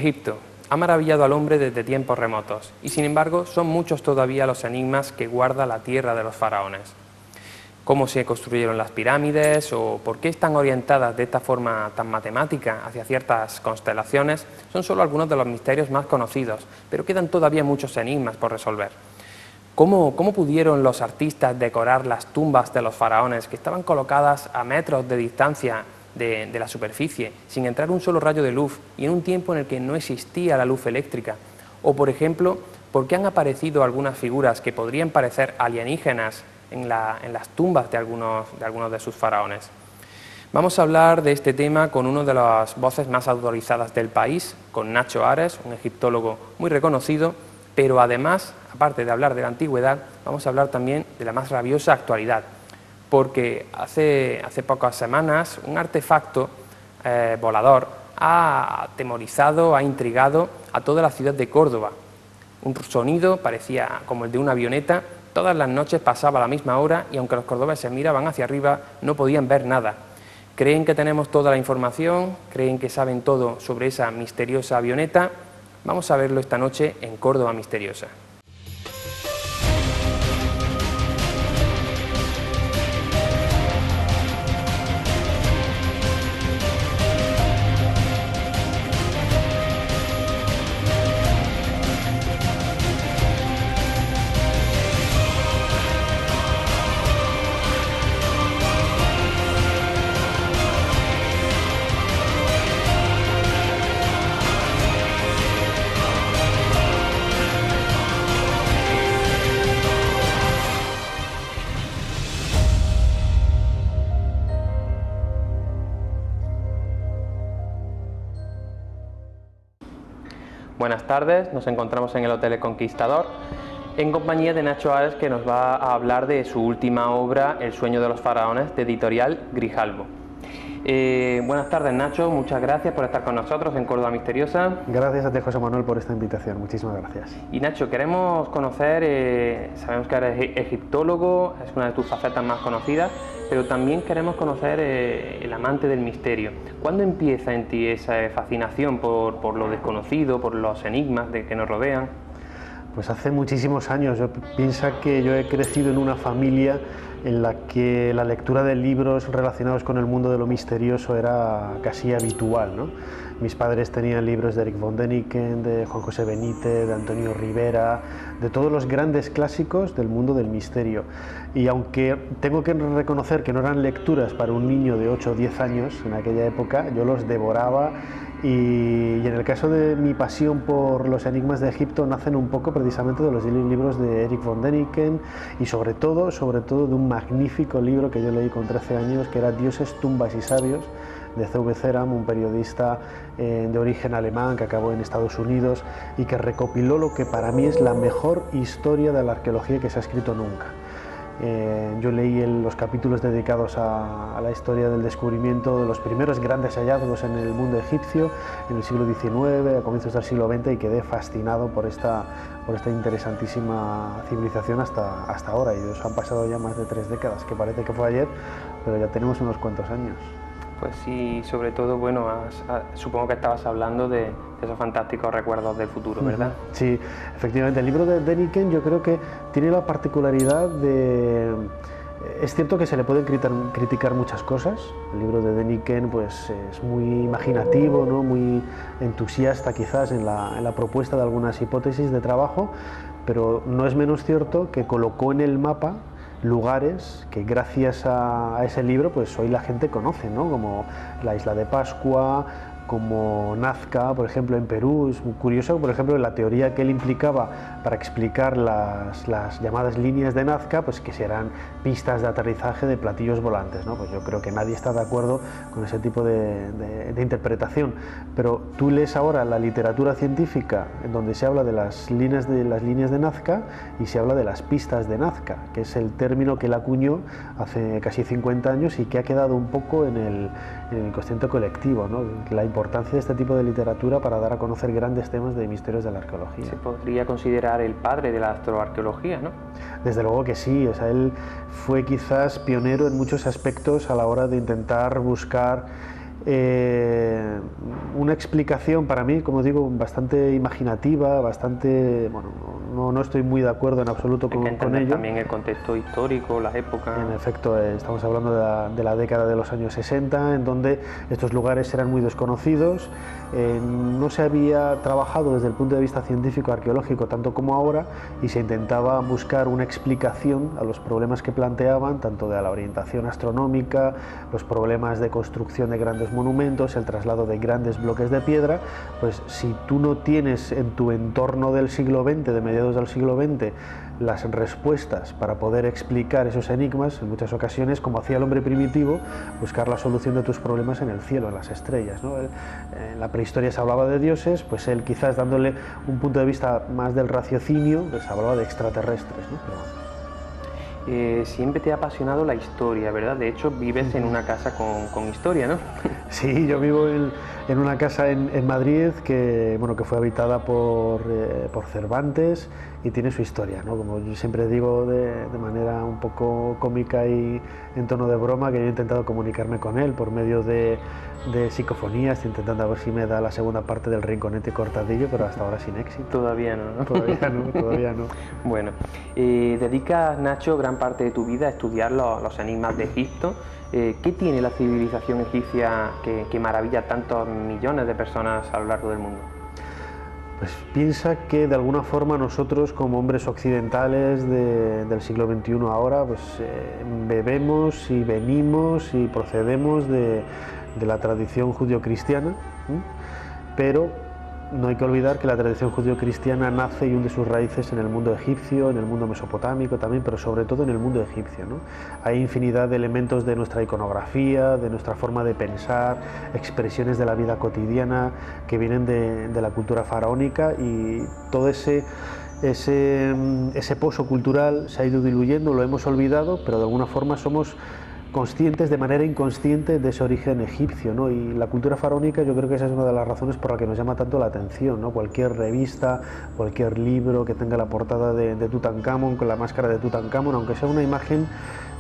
Egipto ha maravillado al hombre desde tiempos remotos y sin embargo son muchos todavía los enigmas que guarda la tierra de los faraones. Cómo se construyeron las pirámides o por qué están orientadas de esta forma tan matemática hacia ciertas constelaciones son solo algunos de los misterios más conocidos, pero quedan todavía muchos enigmas por resolver. ¿Cómo pudieron los artistas decorar las tumbas de los faraones que estaban colocadas a metros de distancia de la superficie, sin entrar un solo rayo de luz y en un tiempo en el que no existía la luz eléctrica? O, por ejemplo, ¿por qué han aparecido algunas figuras que podrían parecer alienígenas en las tumbas de algunos de sus faraones? Vamos a hablar de este tema con una de las voces más autorizadas del país, con Nacho Ares, un egiptólogo muy reconocido, pero además, aparte de hablar de la antigüedad, vamos a hablar también de la más rabiosa actualidad, porque hace pocas semanas un artefacto volador ha atemorizado, ha intrigado a toda la ciudad de Córdoba. Un sonido parecía como el de una avioneta, todas las noches pasaba a la misma hora y aunque los cordobeses miraban hacia arriba no podían ver nada. ¿Creen que tenemos toda la información? ¿Creen que saben todo sobre esa misteriosa avioneta? Vamos a verlo esta noche en Córdoba Misteriosa. Buenas tardes, nos encontramos en el Hotel El Conquistador en compañía de Nacho Ares, que nos va a hablar de su última obra, El sueño de los faraones, de editorial Grijalbo. Buenas tardes, Nacho, muchas gracias por estar con nosotros en Córdoba Misteriosa. Gracias a ti, José Manuel, por esta invitación, muchísimas gracias. Y Nacho, queremos conocer, sabemos que eres egiptólogo, es una de tus facetas más conocidas, pero también queremos conocer el amante del misterio. ¿Cuándo empieza en ti esa fascinación por lo desconocido, por los enigmas que nos rodean? Pues hace muchísimos años. Piensa que yo he crecido en una familia en la que la lectura de libros relacionados con el mundo de lo misterioso era casi habitual, ¿no? Mis padres tenían libros de Erik von Däniken, de Juan José Benítez, de Antonio Rivera, de todos los grandes clásicos del mundo del misterio. Y aunque tengo que reconocer que no eran lecturas para un niño de 8 o 10 años en aquella época, yo los devoraba. Y en el caso de mi pasión por los enigmas de Egipto nacen un poco precisamente de los libros de Erik von Däniken y sobre todo de un magnífico libro que yo leí con 13 años, que era Dioses, tumbas y sabios, de C.V. Ceram, un periodista de origen alemán que acabó en Estados Unidos y que recopiló lo que para mí es la mejor historia de la arqueología que se ha escrito nunca. Yo leí los capítulos dedicados a la historia del descubrimiento de los primeros grandes hallazgos en el mundo egipcio en el siglo XIX, a comienzos del siglo XX, y quedé fascinado por esta interesantísima civilización hasta ahora. Y han pasado ya más de 3 décadas, que parece que fue ayer, pero ya tenemos unos cuantos años. Pues sí, sobre todo, bueno, supongo que estabas hablando de esos fantásticos recuerdos del futuro, ¿verdad? Sí, efectivamente. El libro de Däniken yo creo que tiene la particularidad de... Es cierto que se le pueden criticar muchas cosas. El libro de Däniken pues, es muy imaginativo, ¿no? Muy entusiasta quizás en la propuesta de algunas hipótesis de trabajo, pero no es menos cierto que colocó en el mapa lugares que gracias a ese libro pues hoy la gente conoce, ¿no? Como la isla de Pascua, como Nazca, por ejemplo, en Perú. Es muy curioso, por ejemplo, la teoría que él implicaba para explicar las llamadas líneas de Nazca, pues que serán pistas de aterrizaje de platillos volantes, ¿no? Pues yo creo que nadie está de acuerdo con ese tipo de interpretación. Pero tú lees ahora la literatura científica en donde se habla de las líneas de Nazca y se habla de las pistas de Nazca, que es el término que él acuñó hace casi 50 años y que ha quedado un poco en el inconsciente colectivo, ¿no? La importancia de este tipo de literatura para dar a conocer grandes temas de misterios de la arqueología. Se podría considerar el padre de la astroarqueología, ¿no? Desde luego que sí. O sea, él fue quizás pionero en muchos aspectos a la hora de intentar buscar una explicación para mí, como digo, bastante imaginativa, bastante, bueno, no estoy muy de acuerdo en absoluto con ello. También el contexto histórico, las épocas. En efecto, estamos hablando de la década de los años 60, en donde estos lugares eran muy desconocidos, no se había trabajado desde el punto de vista científico arqueológico tanto como ahora, y se intentaba buscar una explicación a los problemas que planteaban, tanto de la orientación astronómica, los problemas de construcción de grandes monumentos, el traslado de grandes bloques de piedra. Pues si tú no tienes en tu entorno del siglo XX, de mediados del siglo XX, las respuestas para poder explicar esos enigmas, en muchas ocasiones, como hacía el hombre primitivo, buscar la solución de tus problemas en el cielo, en las estrellas, ¿no? En la prehistoria se hablaba de dioses, pues él, quizás dándole un punto de vista más del raciocinio, pues hablaba de extraterrestres, ¿no? Pero bueno. Siempre te ha apasionado la historia, ¿verdad? De hecho, vives en una casa con historia, ¿no? Sí, yo vivo en una casa en Madrid que, bueno, que fue habitada por Cervantes y tiene su historia, ¿no? Como yo siempre digo de manera un poco cómica y en tono de broma, que yo he intentado comunicarme con él por medio de psicofonías, intentando a ver si me da la segunda parte del Rinconete y Cortadillo, pero hasta ahora sin éxito. Todavía no, ¿no? Todavía no. Bueno, dedicas, Nacho, gran parte de tu vida a estudiar los enigmas de Egipto. ¿Qué tiene la civilización egipcia que maravilla a tantos millones de personas a lo largo del mundo? Pues piensa que de alguna forma nosotros, como hombres occidentales del siglo XXI ahora, pues bebemos y venimos y procedemos de la tradición judio-cristiana, pero no hay que olvidar que la tradición judío-cristiana nace y hunde sus raíces en el mundo egipcio, en el mundo mesopotámico también, pero sobre todo en el mundo egipcio, ¿no? Hay infinidad de elementos de nuestra iconografía, de nuestra forma de pensar, expresiones de la vida cotidiana que vienen de la cultura faraónica, y todo ese pozo cultural se ha ido diluyendo, lo hemos olvidado, pero de alguna forma somos conscientes de manera inconsciente de ese origen egipcio, ¿no? Y la cultura faraónica, yo creo que esa es una de las razones por la que nos llama tanto la atención, ¿no? Cualquier revista, cualquier libro que tenga la portada de Tutankamón, con la máscara de Tutankamón, aunque sea una imagen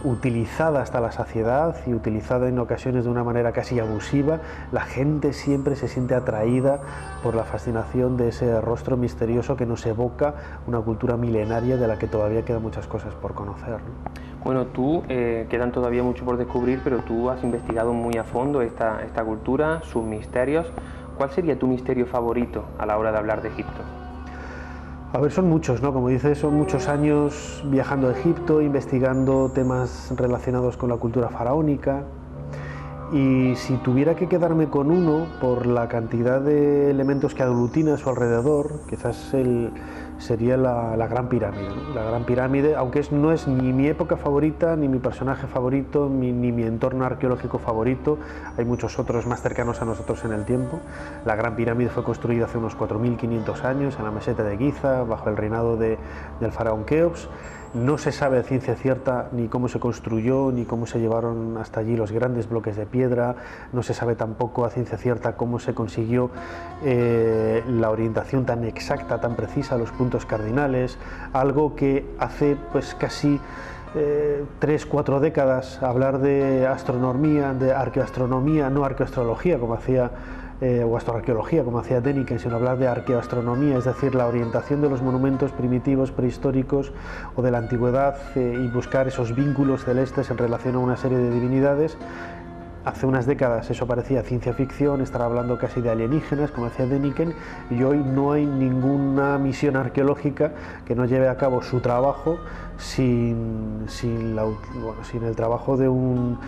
utilizada hasta la saciedad y utilizada en ocasiones de una manera casi abusiva, la gente siempre se siente atraída por la fascinación de ese rostro misterioso que nos evoca una cultura milenaria de la que todavía quedan muchas cosas por conocer, ¿no? Bueno, quedan todavía mucho por descubrir, pero tú has investigado muy a fondo esta cultura, sus misterios. ¿Cuál sería tu misterio favorito a la hora de hablar de Egipto? A ver, son muchos, ¿no? Como dices, son muchos años viajando a Egipto, investigando temas relacionados con la cultura faraónica, y si tuviera que quedarme con uno por la cantidad de elementos que aglutina a su alrededor, quizás sería la Gran Pirámide, ¿no? La Gran Pirámide, aunque no es ni mi época favorita, ni mi personaje favorito, ni mi entorno arqueológico favorito, hay muchos otros más cercanos a nosotros en el tiempo. La Gran Pirámide fue construida hace unos 4500 años en la meseta de Giza, bajo el reinado del faraón Keops. No se sabe a ciencia cierta ni cómo se construyó, ni cómo se llevaron hasta allí los grandes bloques de piedra. No se sabe tampoco a ciencia cierta cómo se consiguió la orientación tan exacta, tan precisa a los puntos cardinales, algo que hace pues casi 3-4 décadas hablar de astronomía, de arqueoastronomía, no arqueoastrología como hacía o astroarqueología como hacía Däniken, sino hablar de arqueoastronomía, es decir, la orientación de los monumentos primitivos, prehistóricos o de la antigüedad, y buscar esos vínculos celestes en relación a una serie de divinidades. Hace unas décadas eso parecía ciencia ficción, estar hablando casi de alienígenas, como decía Däniken, y hoy no hay ninguna misión arqueológica que no lleve a cabo su trabajo sin el trabajo de un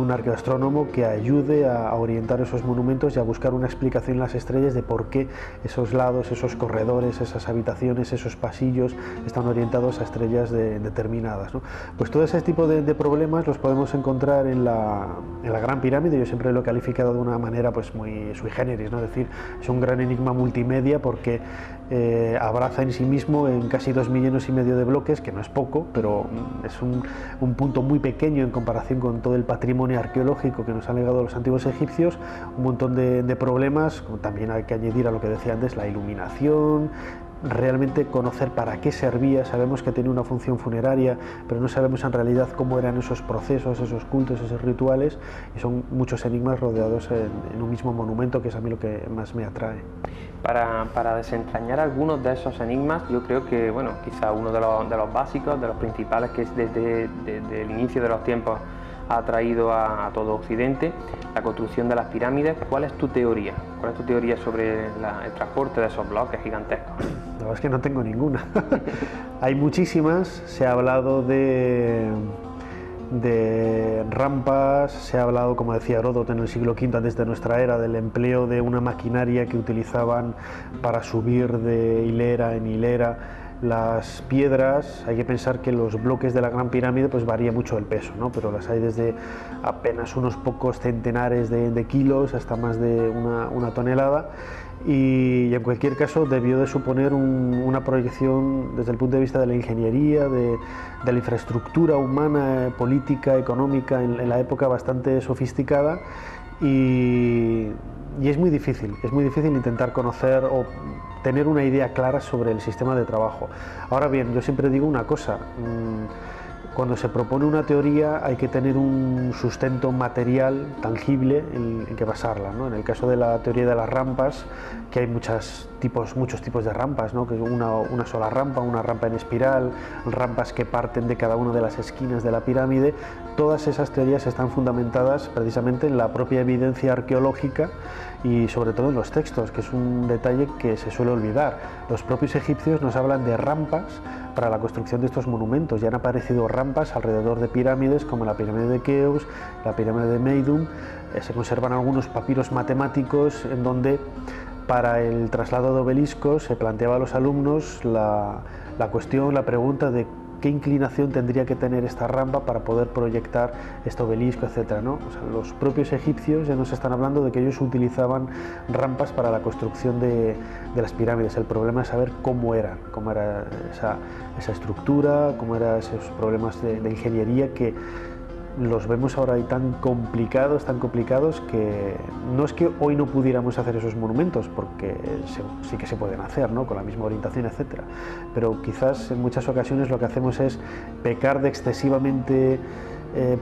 arqueoastrónomo que ayude a orientar esos monumentos y a buscar una explicación en las estrellas de por qué esos lados, esos corredores, esas habitaciones, esos pasillos están orientados a estrellas determinadas, ¿no? Pues todo ese tipo de problemas los podemos encontrar en la Gran Pirámide. Yo siempre lo he calificado de una manera pues muy sui generis, ¿no? Es decir, es un gran enigma multimedia porque abraza en sí mismo en casi 2,5 millones de bloques, que no es poco, pero es un punto muy pequeño en comparación con todo el patrimonio arqueológico que nos han legado los antiguos egipcios, un montón de problemas, como también hay que añadir a lo que decía antes, la iluminación, realmente conocer para qué servía. Sabemos que tenía una función funeraria, pero no sabemos en realidad cómo eran esos procesos, esos cultos, esos rituales, y son muchos enigmas rodeados en un mismo monumento, que es a mí lo que más me atrae. Para desentrañar algunos de esos enigmas, yo creo que, bueno, quizá uno de los básicos, de los principales, que es desde el inicio de los tiempos ha atraído a todo Occidente, la construcción de las pirámides. ¿Cuál es tu teoría? ¿Cuál es tu teoría sobre el transporte de esos bloques gigantescos? La verdad es que no tengo ninguna. Hay muchísimas. Se ha hablado de rampas, se ha hablado, como decía Heródoto en el siglo V antes de nuestra era, del empleo de una maquinaria que utilizaban para subir de hilera en hilera las piedras. Hay que pensar que los bloques de la Gran Pirámide pues varía mucho el peso, ¿no? Pero las hay desde apenas unos pocos centenares de kilos hasta más de una tonelada, y en cualquier caso debió de suponer una proyección desde el punto de vista de la ingeniería, de la infraestructura humana, política, económica en la época, bastante sofisticada, y es muy difícil intentar conocer o tener una idea clara sobre el sistema de trabajo. Ahora bien, yo siempre digo una cosa: cuando se propone una teoría hay que tener un sustento material tangible en que basarla, ¿no? En el caso de la teoría de las rampas, que hay muchos tipos de rampas, ¿no? Que es una sola rampa, una rampa en espiral, rampas que parten de cada una de las esquinas de la pirámide. Todas esas teorías están fundamentadas precisamente en la propia evidencia arqueológica y sobre todo en los textos, que es un detalle que se suele olvidar. Los propios egipcios nos hablan de rampas para la construcción de estos monumentos. Ya han aparecido rampas alrededor de pirámides, como la pirámide de Keops, la pirámide de Meidum. Se conservan algunos papiros matemáticos en donde, para el traslado de obeliscos, se planteaba a los alumnos la pregunta de qué inclinación tendría que tener esta rampa para poder proyectar este obelisco, etcétera, ¿no? O sea, los propios egipcios ya nos están hablando de que ellos utilizaban rampas para la construcción de las pirámides. El problema es saber cómo era esa estructura, cómo eran esos problemas de ingeniería, que los vemos ahora tan complicados, que no es que hoy no pudiéramos hacer esos monumentos, porque sí que se pueden hacer, ¿no? Con la misma orientación, etcétera, pero quizás en muchas ocasiones lo que hacemos es pecar de excesivamente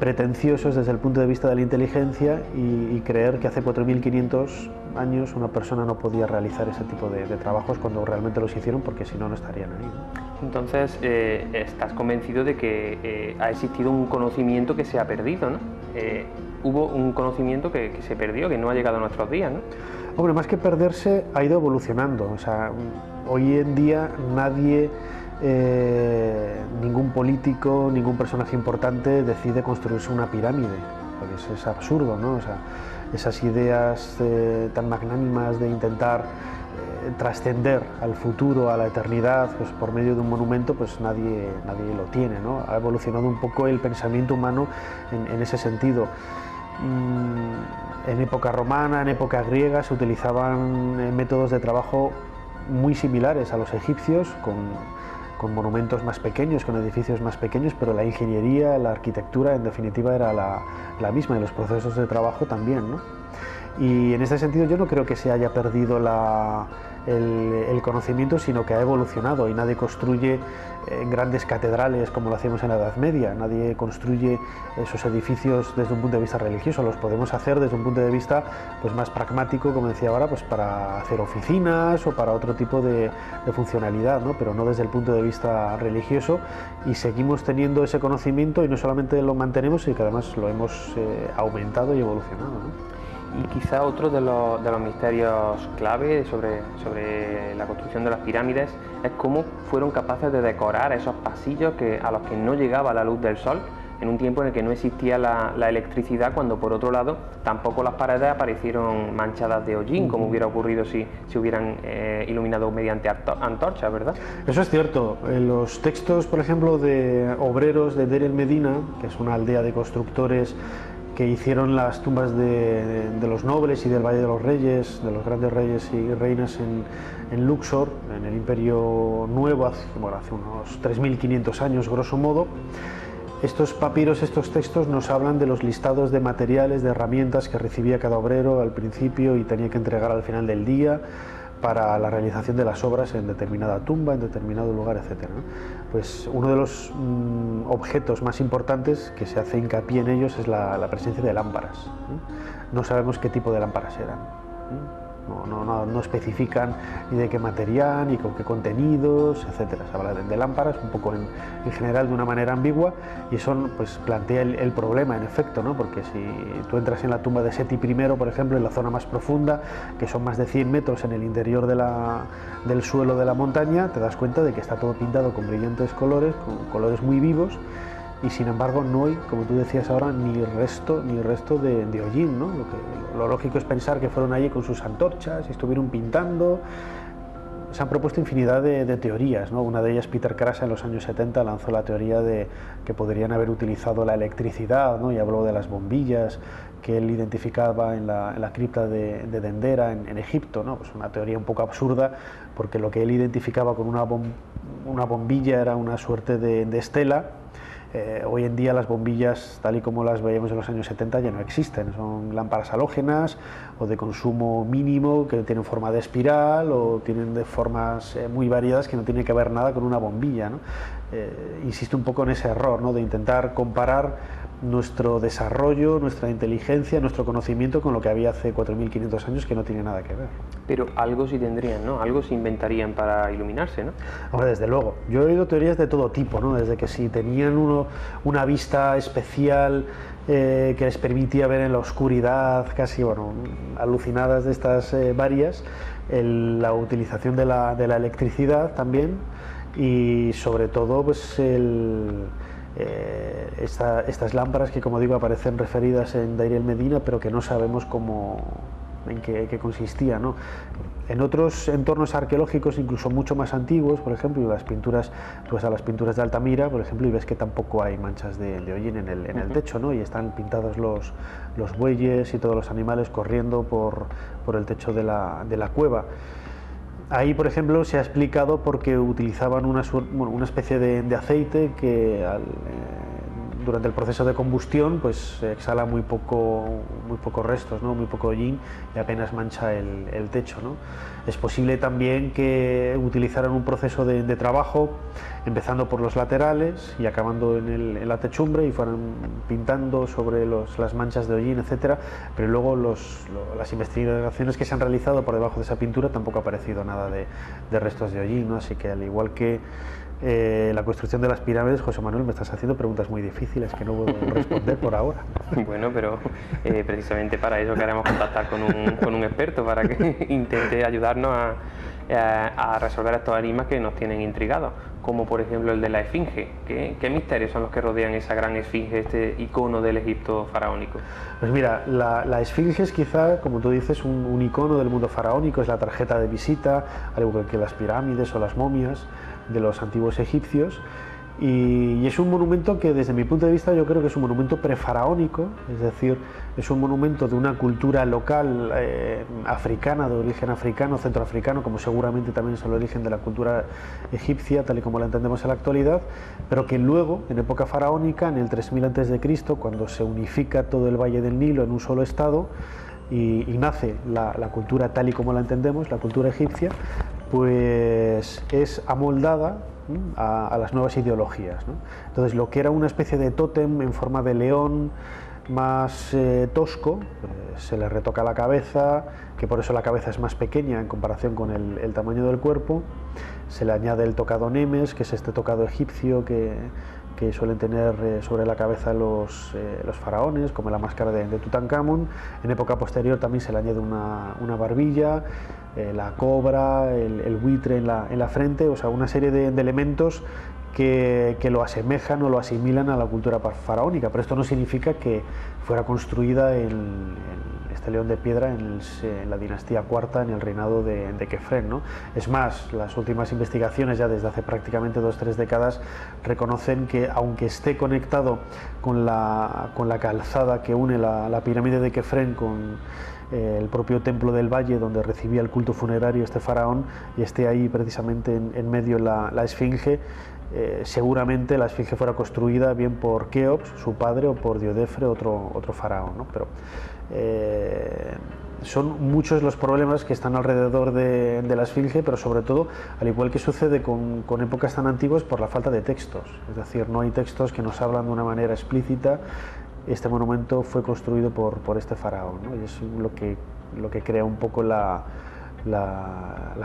pretenciosos desde el punto de vista de la inteligencia y creer que hace 4500 años una persona no podía realizar ese tipo de trabajos cuando realmente los hicieron, porque si no, no estarían ahí, ¿no? Entonces, estás convencido de que ha existido un conocimiento que se ha perdido, ¿no? Hubo un conocimiento que se perdió, que no ha llegado a nuestros días, ¿no? Hombre, más que perderse, ha ido evolucionando. O sea, hoy en día nadie, ningún político, ningún personaje importante decide construirse una pirámide, porque es absurdo, ¿no? O sea, esas ideas tan magnánimas de intentar trascender al futuro, a la eternidad, pues por medio de un monumento, pues nadie lo tiene, ¿no? Ha evolucionado un poco el pensamiento humano en ese sentido. En época romana, en época griega, se utilizaban métodos de trabajo muy similares a los egipcios, con monumentos más pequeños, con edificios más pequeños, pero la ingeniería, la arquitectura, en definitiva, era la misma, y los procesos de trabajo también, ¿no? Y en este sentido yo no creo que se haya perdido el conocimiento, sino que ha evolucionado, y nadie construye grandes catedrales como lo hacíamos en la Edad Media, nadie construye esos edificios desde un punto de vista religioso. Los podemos hacer desde un punto de vista pues más pragmático, como decía ahora, pues para hacer oficinas o para otro tipo de funcionalidad, ¿no? Pero no desde el punto de vista religioso, y seguimos teniendo ese conocimiento, y no solamente lo mantenemos, sino que además lo hemos aumentado y evolucionado, ¿no? Y quizá otro de los misterios clave sobre la construcción de las pirámides es cómo fueron capaces de decorar esos pasillos a los que no llegaba la luz del sol, en un tiempo en el que no existía la electricidad, cuando por otro lado tampoco las paredes aparecieron manchadas de hollín, como hubiera ocurrido si hubieran iluminado mediante antorchas, ¿verdad? Eso es cierto. En los textos, por ejemplo, de obreros de Deir el Medina, que es una aldea de constructores que hicieron las tumbas de los nobles y del Valle de los Reyes, de los grandes reyes y reinas en Luxor, en el Imperio Nuevo, hace unos 3500 años, grosso modo. Estos papiros, estos textos nos hablan de los listados de materiales, de herramientas que recibía cada obrero al principio y tenía que entregar al final del día, para la realización de las obras en determinada tumba, en determinado lugar, etc., ¿no? Pues uno de los objetos más importantes que se hace hincapié en ellos es la presencia de lámparas, ¿eh? No sabemos qué tipo de lámparas eran, ¿eh? No especifican ni de qué material, ni con qué contenidos, etcétera. Se habla de lámparas un poco en general de una manera ambigua, y eso pues plantea el problema, en efecto, ¿no? Porque si tú entras en la tumba de Seti I, por ejemplo, en la zona más profunda, que son más de 100 metros en el interior del suelo de la montaña, te das cuenta de que está todo pintado con brillantes colores, con colores muy vivos, y sin embargo no hay, como tú decías ahora, ni resto de hollín, ¿no? Lo lógico es pensar que fueron allí con sus antorchas y estuvieron pintando. Se han propuesto infinidad de teorías, ¿no? Una de ellas, Peter Krasa, en los años 70 lanzó la teoría de que podrían haber utilizado la electricidad, ¿no? Y habló de las bombillas que él identificaba en la cripta de Dendera en Egipto, ¿no? Pues una teoría un poco absurda, porque lo que él identificaba con una bombilla era una suerte de estela. Hoy en día las bombillas, tal y como las veíamos en los años 70, ya no existen. Son lámparas halógenas o de consumo mínimo, que tienen forma de espiral o tienen de formas muy variadas, que no tienen que ver nada con una bombilla, ¿no? Insisto un poco en ese error, ¿no? De intentar comparar nuestro desarrollo, nuestra inteligencia, nuestro conocimiento con lo que había hace 4.500 años, que no tiene nada que ver. Pero algo sí tendrían, ¿no? Algo se inventarían para iluminarse, ¿no? Hombre, desde luego. Yo he oído teorías de todo tipo, ¿no? Desde que si tenían una vista especial que les permitía ver en la oscuridad, casi, bueno, alucinadas de estas varias, la utilización de la electricidad también, y sobre todo pues estas lámparas que, como digo, aparecen referidas en Deir el Medina, pero que no sabemos en qué consistía, ¿no? En otros entornos arqueológicos, incluso mucho más antiguos, por ejemplo, las pinturas, tú vas a las pinturas de Altamira, por ejemplo, y ves que tampoco hay manchas de hollín en el techo, ¿no? Y están pintados los bueyes y todos los animales corriendo por el techo de la cueva. Ahí, por ejemplo, se ha explicado porque utilizaban una especie de aceite que durante el proceso de combustión pues exhala muy pocos restos, ¿no? Muy poco hollín, y apenas mancha el techo, ¿no? Es posible también que utilizaran un proceso de trabajo, empezando por los laterales y acabando en la techumbre, y fueran pintando sobre las manchas de hollín, etcétera, pero luego las investigaciones que se han realizado por debajo de esa pintura tampoco ha aparecido nada de restos de hollín, ¿no? Así que, al igual que la construcción de las pirámides, José Manuel, me estás haciendo preguntas muy difíciles que no puedo responder por ahora. Bueno, pero precisamente para eso queremos contactar con un experto, para que intente ayudarnos a resolver estos enigmas que nos tienen intrigados, como por ejemplo el de la esfinge. ¿Qué misterios son los que rodean esa gran esfinge, este icono del Egipto faraónico? Pues mira, la esfinge es quizá, como tú dices, un icono del mundo faraónico, es la tarjeta de visita, al igual que las pirámides o las momias de los antiguos egipcios, y es un monumento que, desde mi punto de vista, yo creo que es un monumento prefaraónico, es decir, es un monumento de una cultura local africana, de origen africano, centroafricano, como seguramente también es el origen de la cultura egipcia, tal y como la entendemos en la actualidad, pero que luego, en época faraónica, en el 3000 a.C., cuando se unifica todo el Valle del Nilo en un solo estado, y nace la cultura tal y como la entendemos, la cultura egipcia, pues es amoldada a las nuevas ideologías, ¿no? Entonces, lo que era una especie de tótem en forma de león más tosco, se le retoca la cabeza, que por eso la cabeza es más pequeña en comparación con el tamaño del cuerpo. Se le añade el tocado Nemes, que es este tocado egipcio que suelen tener sobre la cabeza los faraones, como la máscara de Tutankamón. En época posterior también se le añade una barbilla, la cobra, el buitre en la frente, o sea, una serie de elementos que lo asemejan o lo asimilan a la cultura faraónica, pero esto no significa que fuera construida este león de piedra en la dinastía IV, en el reinado de Kefren, ¿no? Es más, las últimas investigaciones, ya desde hace prácticamente 2 o 3 décadas, reconocen que, aunque esté conectado con la calzada que une la pirámide de Kefren con el propio templo del Valle, donde recibía el culto funerario este faraón, y esté ahí precisamente en medio la esfinge, seguramente la esfinge fuera construida bien por Keops, su padre, o por Diodefre, otro faraón, ¿no? Pero son muchos los problemas que están alrededor de la Esfinge, pero sobre todo, al igual que sucede con épocas tan antiguas, por la falta de textos. Es decir, no hay textos que nos hablan de una manera explícita. Este monumento fue construido por este faraón, ¿no? Y es lo que crea un poco la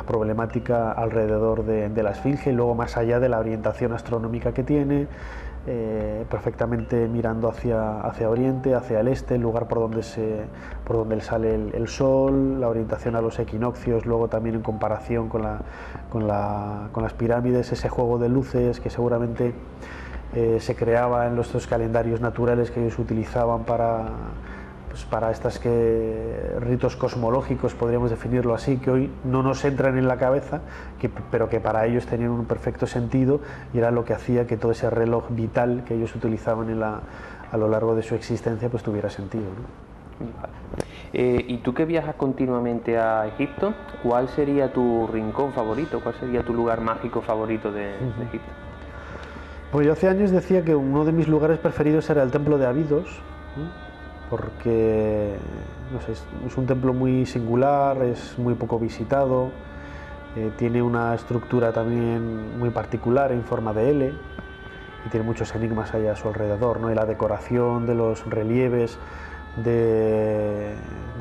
problemática alrededor de la Esfinge, y luego más allá de la orientación astronómica que tiene, perfectamente mirando hacia oriente, hacia el este, el lugar por donde sale el sol, la orientación a los equinoccios, luego también en comparación con las pirámides, ese juego de luces que seguramente se creaba en estos calendarios naturales que ellos utilizaban para estos ritos cosmológicos, podríamos definirlo así, que hoy no nos entran en la cabeza, pero que para ellos tenían un perfecto sentido, y era lo que hacía que todo ese reloj vital que ellos utilizaban a lo largo de su existencia pues tuviera sentido, ¿no? Vale. Y tú que viajas continuamente a Egipto, ¿cuál sería tu rincón favorito? ¿Cuál sería tu lugar mágico favorito de Egipto? Pues yo hace años decía que uno de mis lugares preferidos era el templo de Abidos, ¿no? Porque no sé, es un templo muy singular, es muy poco visitado, tiene una estructura también muy particular en forma de L, y tiene muchos enigmas allá a su alrededor, ¿no? Y la decoración de los relieves de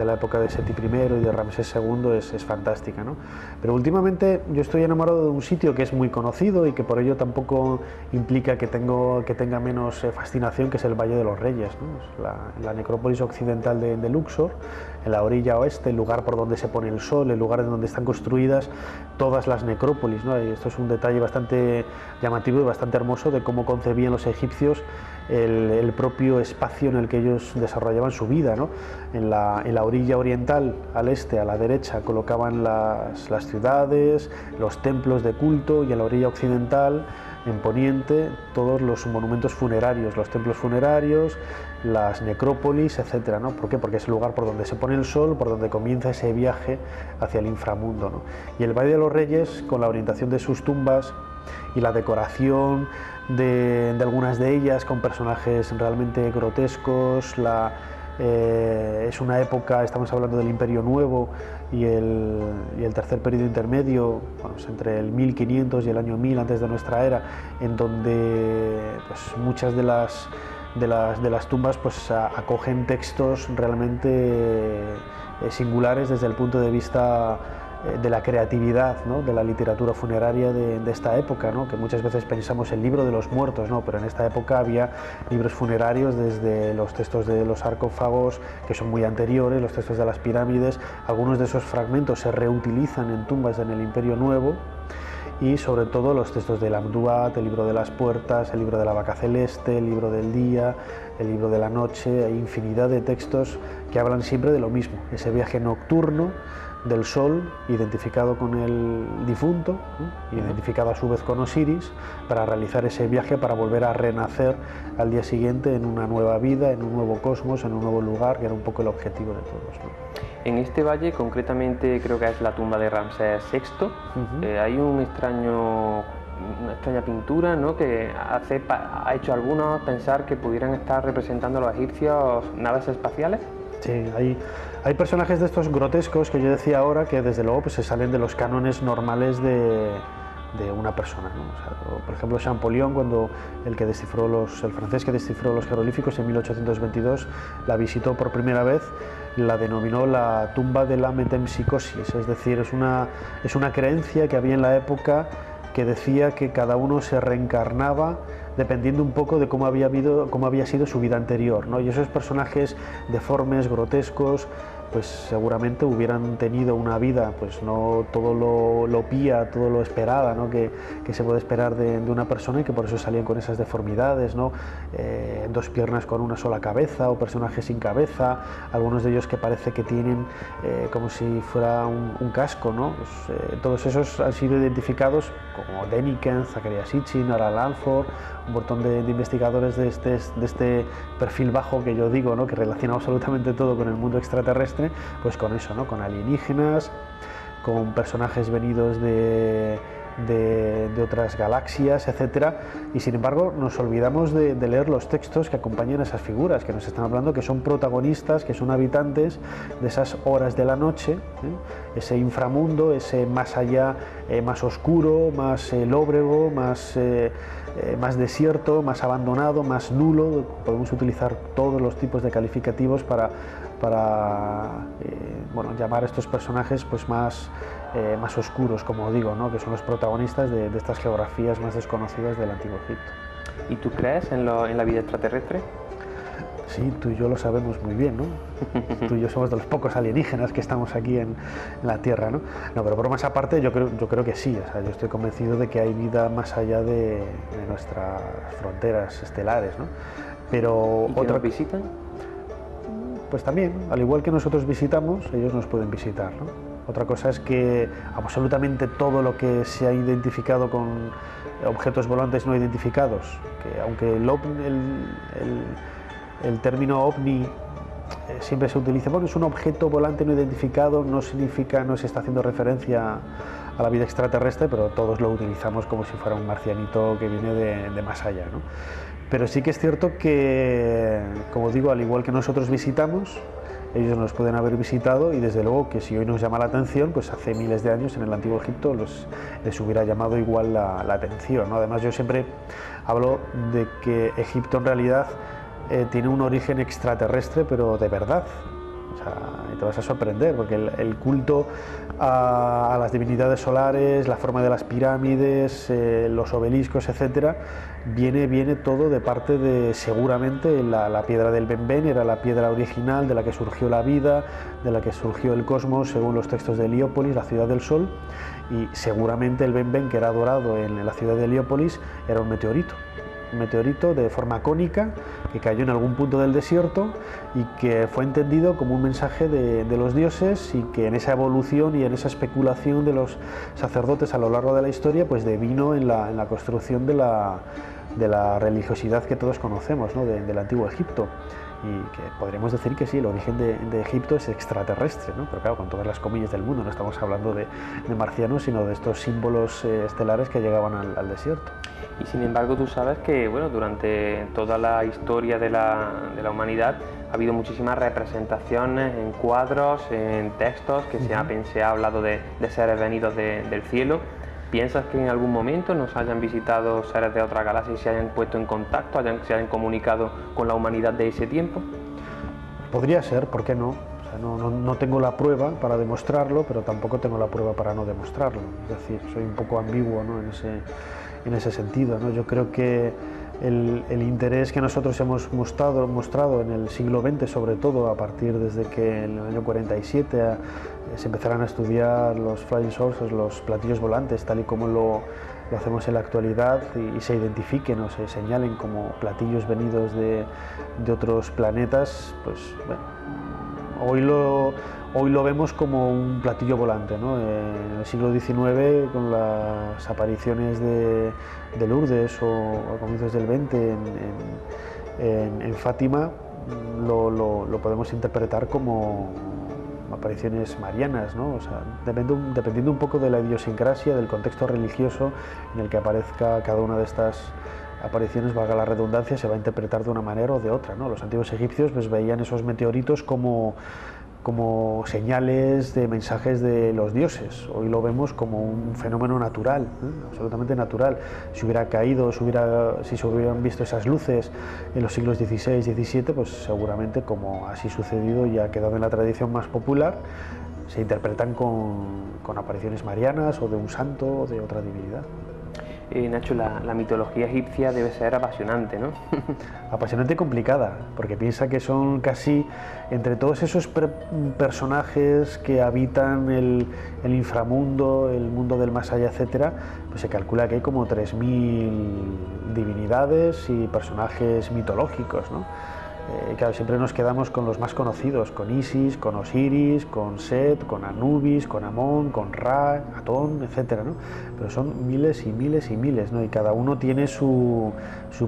la época de Seti I y de Ramsés II es fantástica, ¿no? Pero últimamente yo estoy enamorado de un sitio que es muy conocido y que por ello tampoco implica que tenga menos fascinación, que es el Valle de los Reyes, ¿no? Es la necrópolis occidental de Luxor, en la orilla oeste, el lugar por donde se pone el sol, el lugar en donde están construidas todas las necrópolis, ¿no? Y esto es un detalle bastante llamativo y bastante hermoso de cómo concebían los egipcios el propio espacio en el que ellos desarrollaban su vida, ¿no? En la orilla oriental, al este, a la derecha, colocaban las ciudades, los templos de culto, y en la orilla occidental, en poniente, todos los monumentos funerarios, los templos funerarios, las necrópolis, etcétera, ¿no? ¿Por qué? Porque es el lugar por donde se pone el sol, por donde comienza ese viaje hacia el inframundo, ¿no? Y el Valle de los Reyes, con la orientación de sus tumbas y la decoración de algunas de ellas con personajes realmente grotescos, es una época, estamos hablando del Imperio Nuevo y el tercer periodo intermedio, bueno, entre el 1500 y el año 1000 antes de nuestra era, en donde pues, muchas de las tumbas pues, acogen textos realmente singulares desde el punto de vista de la creatividad, ¿no? De la literatura funeraria de esta época, ¿no? Que muchas veces pensamos el libro de los muertos, ¿no? Pero en esta época había libros funerarios desde los textos de los sarcófagos, que son muy anteriores, los textos de las pirámides. Algunos de esos fragmentos se reutilizan en tumbas en el Imperio Nuevo, y sobre todo los textos del Amduat, el libro de las puertas, el libro de la vaca celeste, el libro del día, el libro de la noche. Hay infinidad de textos que hablan siempre de lo mismo, ese viaje nocturno del sol, identificado con el difunto, ¿no? Identificado a su vez con Osiris, para realizar ese viaje, para volver a renacer al día siguiente en una nueva vida, en un nuevo cosmos, en un nuevo lugar, que era un poco el objetivo de todos, ¿no? En este valle, concretamente, creo que es la tumba de Ramsés VI, hay una extraña pintura, ¿no? Que ha hecho a algunos pensar que pudieran estar representando a los egipcios naves espaciales. Sí, hay personajes de estos grotescos que yo decía ahora, que desde luego pues, se salen de los cánones normales de una persona, ¿no? O sea, por ejemplo, Champollion, cuando el francés que descifró los jeroglíficos en 1822, la visitó por primera vez, la denominó la tumba de la metempsicosis, es decir, es una creencia que había en la época que decía que cada uno se reencarnaba dependiendo un poco de cómo había sido su vida anterior, ¿no? Y esos personajes deformes, grotescos, pues seguramente hubieran tenido una vida, pues no todo lo pía, todo lo esperada, ¿no? que se puede esperar de una persona, y que por eso salían con esas deformidades, ¿no? Dos piernas con una sola cabeza, o personajes sin cabeza, algunos de ellos que parece que tienen como si fuera un casco, ¿no? Pues, todos esos han sido identificados como Deniken, Zacharias Sitchin, Ara Lanford, un montón de investigadores de este perfil bajo que yo digo, ¿no? Que relaciona absolutamente todo con el mundo extraterrestre, pues con eso, ¿no? Con alienígenas, con personajes venidos de de otras galaxias, etcétera, y sin embargo nos olvidamos de leer los textos que acompañan a esas figuras, que nos están hablando que son protagonistas, que son habitantes de esas horas de la noche, ese inframundo, ese más allá, más oscuro, más lóbrego, más desierto, más abandonado, más nulo. Podemos utilizar todos los tipos de calificativos para bueno, llamar a estos personajes pues más oscuros, como digo, ¿no? Que son los protagonistas de estas geografías más desconocidas del Antiguo Egipto. ¿Y tú crees en la vida extraterrestre? Sí, tú y yo lo sabemos muy bien, ¿no? Tú y yo somos de los pocos alienígenas que estamos aquí en la Tierra, ¿no? No, pero bromas aparte, yo creo que sí. O sea, yo estoy convencido de que hay vida más allá de nuestras fronteras estelares, ¿no? Pero ¿Y que nos visitan? Pues también, al igual que nosotros visitamos, ellos nos pueden visitar, ¿no? Otra cosa es que absolutamente todo lo que se ha identificado con objetos volantes no identificados, que aunque el término ovni siempre se utiliza, bueno, es un objeto volante no identificado, no significa, no se está haciendo referencia a la vida extraterrestre, pero todos lo utilizamos como si fuera un marcianito que viene de más allá, ¿no? Pero sí que es cierto que, como digo, al igual que nosotros visitamos, ellos nos pueden haber visitado, y desde luego que si hoy nos llama la atención, pues hace miles de años en el Antiguo Egipto les hubiera llamado igual la atención, ¿no? Además, yo siempre hablo de que Egipto en realidad tiene un origen extraterrestre, pero de verdad. O sea, te vas a sorprender, porque el culto a las divinidades solares, la forma de las pirámides, los obeliscos, etcétera, viene todo de parte de, seguramente, la piedra del Benben era la piedra original de la que surgió la vida, de la que surgió el cosmos, según los textos de Heliópolis, la ciudad del sol, y seguramente el Benben que era adorado en la ciudad de Heliópolis era un meteorito de forma cónica que cayó en algún punto del desierto y que fue entendido como un mensaje de los dioses, y que en esa evolución y en esa especulación de los sacerdotes a lo largo de la historia pues devino en la construcción de la religiosidad que todos conocemos, ¿no? del Antiguo Egipto. Y que podríamos decir que sí, el origen de Egipto es extraterrestre, ¿no? Pero claro, con todas las comillas del mundo, no estamos hablando de marcianos, sino de estos símbolos estelares que llegaban al desierto. Y sin embargo, tú sabes que, bueno, durante toda la historia de la humanidad ha habido muchísimas representaciones en cuadros, en textos, que se ha hablado de seres venidos del cielo. ¿Piensas que en algún momento nos hayan visitado seres de otra galaxia y se hayan puesto en contacto, se hayan comunicado con la humanidad de ese tiempo? Podría ser, ¿por qué no? O sea, no tengo la prueba para demostrarlo, pero tampoco tengo la prueba para no demostrarlo. Es decir, soy un poco ambiguo, ¿no? en ese sentido, ¿no? Yo creo que el interés que nosotros hemos mostrado en el siglo XX, sobre todo a partir desde que en el año 47 se empezaron a estudiar los flying saucers, los platillos volantes, tal y como lo hacemos en la actualidad, y se identifiquen o se señalen como platillos venidos de otros planetas, pues bueno, hoy lo vemos como un platillo volante, ¿no? En el siglo XIX, con las apariciones de Lourdes o a comienzos del XX en Fátima, lo podemos interpretar como apariciones marianas, ¿no? O sea, dependiendo un poco de la idiosincrasia, del contexto religioso en el que aparezca cada una de estas apariciones, valga la redundancia, se va a interpretar de una manera o de otra, ¿no? Los antiguos egipcios pues veían esos meteoritos como señales de mensajes de los dioses. Hoy lo vemos como un fenómeno natural, absolutamente natural. Si hubiera caído, si se hubieran visto esas luces en los siglos XVI, XVII, pues seguramente, como así sucedido y ha quedado en la tradición más popular, se interpretan con apariciones marianas o de un santo o de otra divinidad. Nacho, la mitología egipcia debe ser apasionante, ¿no? Apasionante y complicada, porque piensa que son casi, entre todos esos personajes que habitan el inframundo, el mundo del más allá, etcétera, pues se calcula que hay como 3000 divinidades y personajes mitológicos, ¿no? Claro, siempre nos quedamos con los más conocidos, con Isis, con Osiris, con Set, con Anubis, con Amón, con Ra, Atón, etcétera, ¿no? Pero son miles y miles y miles, ¿no? Y cada uno tiene su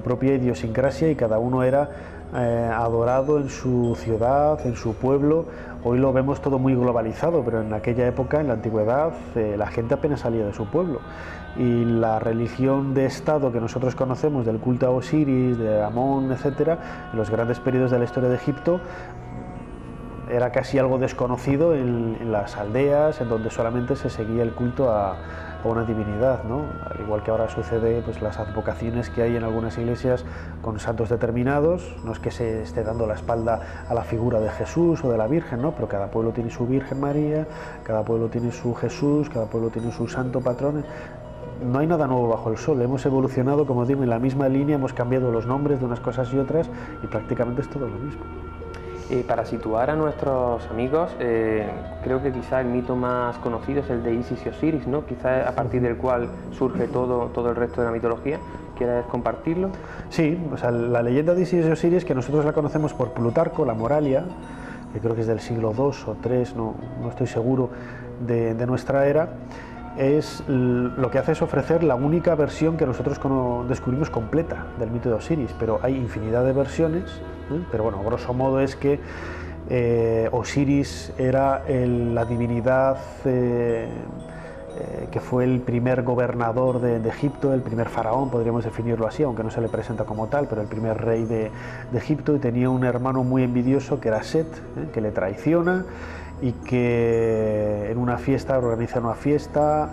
propia idiosincrasia, y cada uno era adorado en su ciudad, en su pueblo. Hoy lo vemos todo muy globalizado, pero en aquella época, en la antigüedad, la gente apenas salía de su pueblo. Y la religión de Estado que nosotros conocemos, del culto a Osiris, de Amón, etcétera, en los grandes periodos de la historia de Egipto, era casi algo desconocido en las aldeas, en donde solamente se seguía el culto a una divinidad, ¿no? Al igual que ahora sucede, pues las advocaciones que hay en algunas iglesias con santos determinados. No es que se esté dando la espalda a la figura de Jesús o de la Virgen, ¿no? Pero cada pueblo tiene su Virgen María, cada pueblo tiene su Jesús, cada pueblo tiene su santo patrón. No hay nada nuevo bajo el sol, hemos evolucionado, como digo, en la misma línea, hemos cambiado los nombres de unas cosas y otras, y prácticamente es todo lo mismo. Para situar a nuestros amigos, creo que quizá el mito más conocido es el de Isis y Osiris, ¿no? Quizá a partir del cual surge todo el resto de la mitología. ¿Quieres compartirlo? Sí, o sea, la leyenda de Isis y Osiris, que nosotros la conocemos por Plutarco, la Moralia, que creo que es del siglo II o III, no estoy seguro, de nuestra era, lo que hace es ofrecer la única versión que nosotros descubrimos completa del mito de Osiris, pero hay infinidad de versiones, pero bueno, grosso modo es que Osiris era la divinidad que fue el primer gobernador de Egipto, el primer faraón, podríamos definirlo así, aunque no se le presenta como tal, pero el primer rey de Egipto, y tenía un hermano muy envidioso que era Set, que le traiciona, y que en una fiesta organiza una fiesta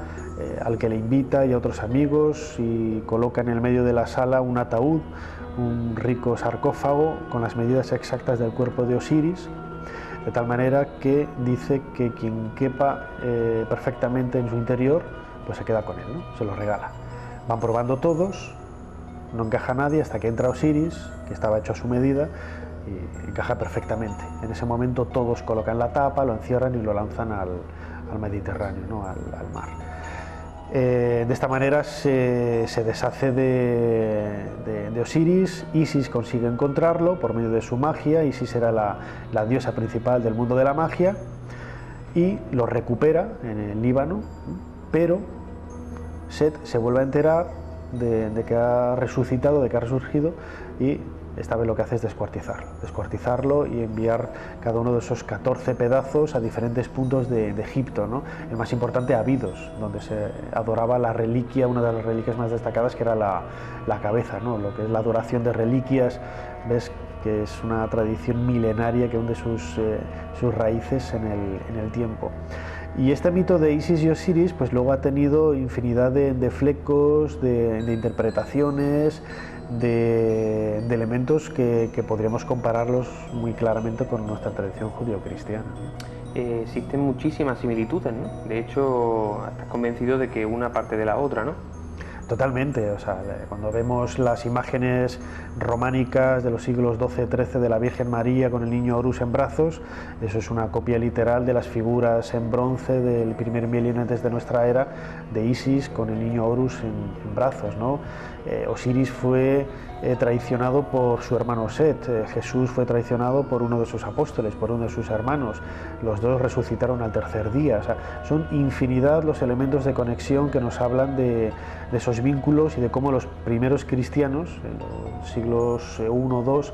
al que le invita y a otros amigos, y coloca en el medio de la sala un ataúd, un rico sarcófago con las medidas exactas del cuerpo de Osiris, de tal manera que dice que quien quepa perfectamente en su interior, pues se queda con él, ¿no? Se lo regala. Van probando todos, no encaja nadie hasta que entra Osiris, que estaba hecho a su medida, y encaja perfectamente. En ese momento todos colocan la tapa, lo encierran y lo lanzan al Mediterráneo, ¿no? al mar. De esta manera se deshace de Osiris. Isis consigue encontrarlo por medio de su magia. Isis era la diosa principal del mundo de la magia, y lo recupera en el Líbano, pero Set se vuelve a enterar de que ha resucitado, de que ha resurgido, y esta vez lo que hace es descuartizarlo y enviar cada uno de esos 14 pedazos a diferentes puntos de Egipto, ¿no? El más importante, Abidos, donde se adoraba la reliquia, una de las reliquias más destacadas, que era la cabeza, ¿no? Lo que es la adoración de reliquias, ves que es una tradición milenaria que hunde sus raíces en el tiempo. Y este mito de Isis y Osiris, pues luego ha tenido infinidad de flecos, de interpretaciones, de elementos que podríamos compararlos muy claramente con nuestra tradición judío-cristiana. Existen muchísimas similitudes, ¿no? De hecho, estás convencido de que una parte de la otra, ¿no? Totalmente, o sea, cuando vemos las imágenes románicas de los siglos XII-XIII de la Virgen María con el niño Horus en brazos, eso es una copia literal de las figuras en bronce del primer milenio antes de nuestra era, de Isis con el niño Horus en brazos, ¿no? Osiris fue traicionado por su hermano Set, Jesús fue traicionado por uno de sus apóstoles, por uno de sus hermanos, los dos resucitaron al tercer día. O sea, son infinidad los elementos de conexión que nos hablan de esos vínculos y de cómo los primeros cristianos, en los siglos I o II,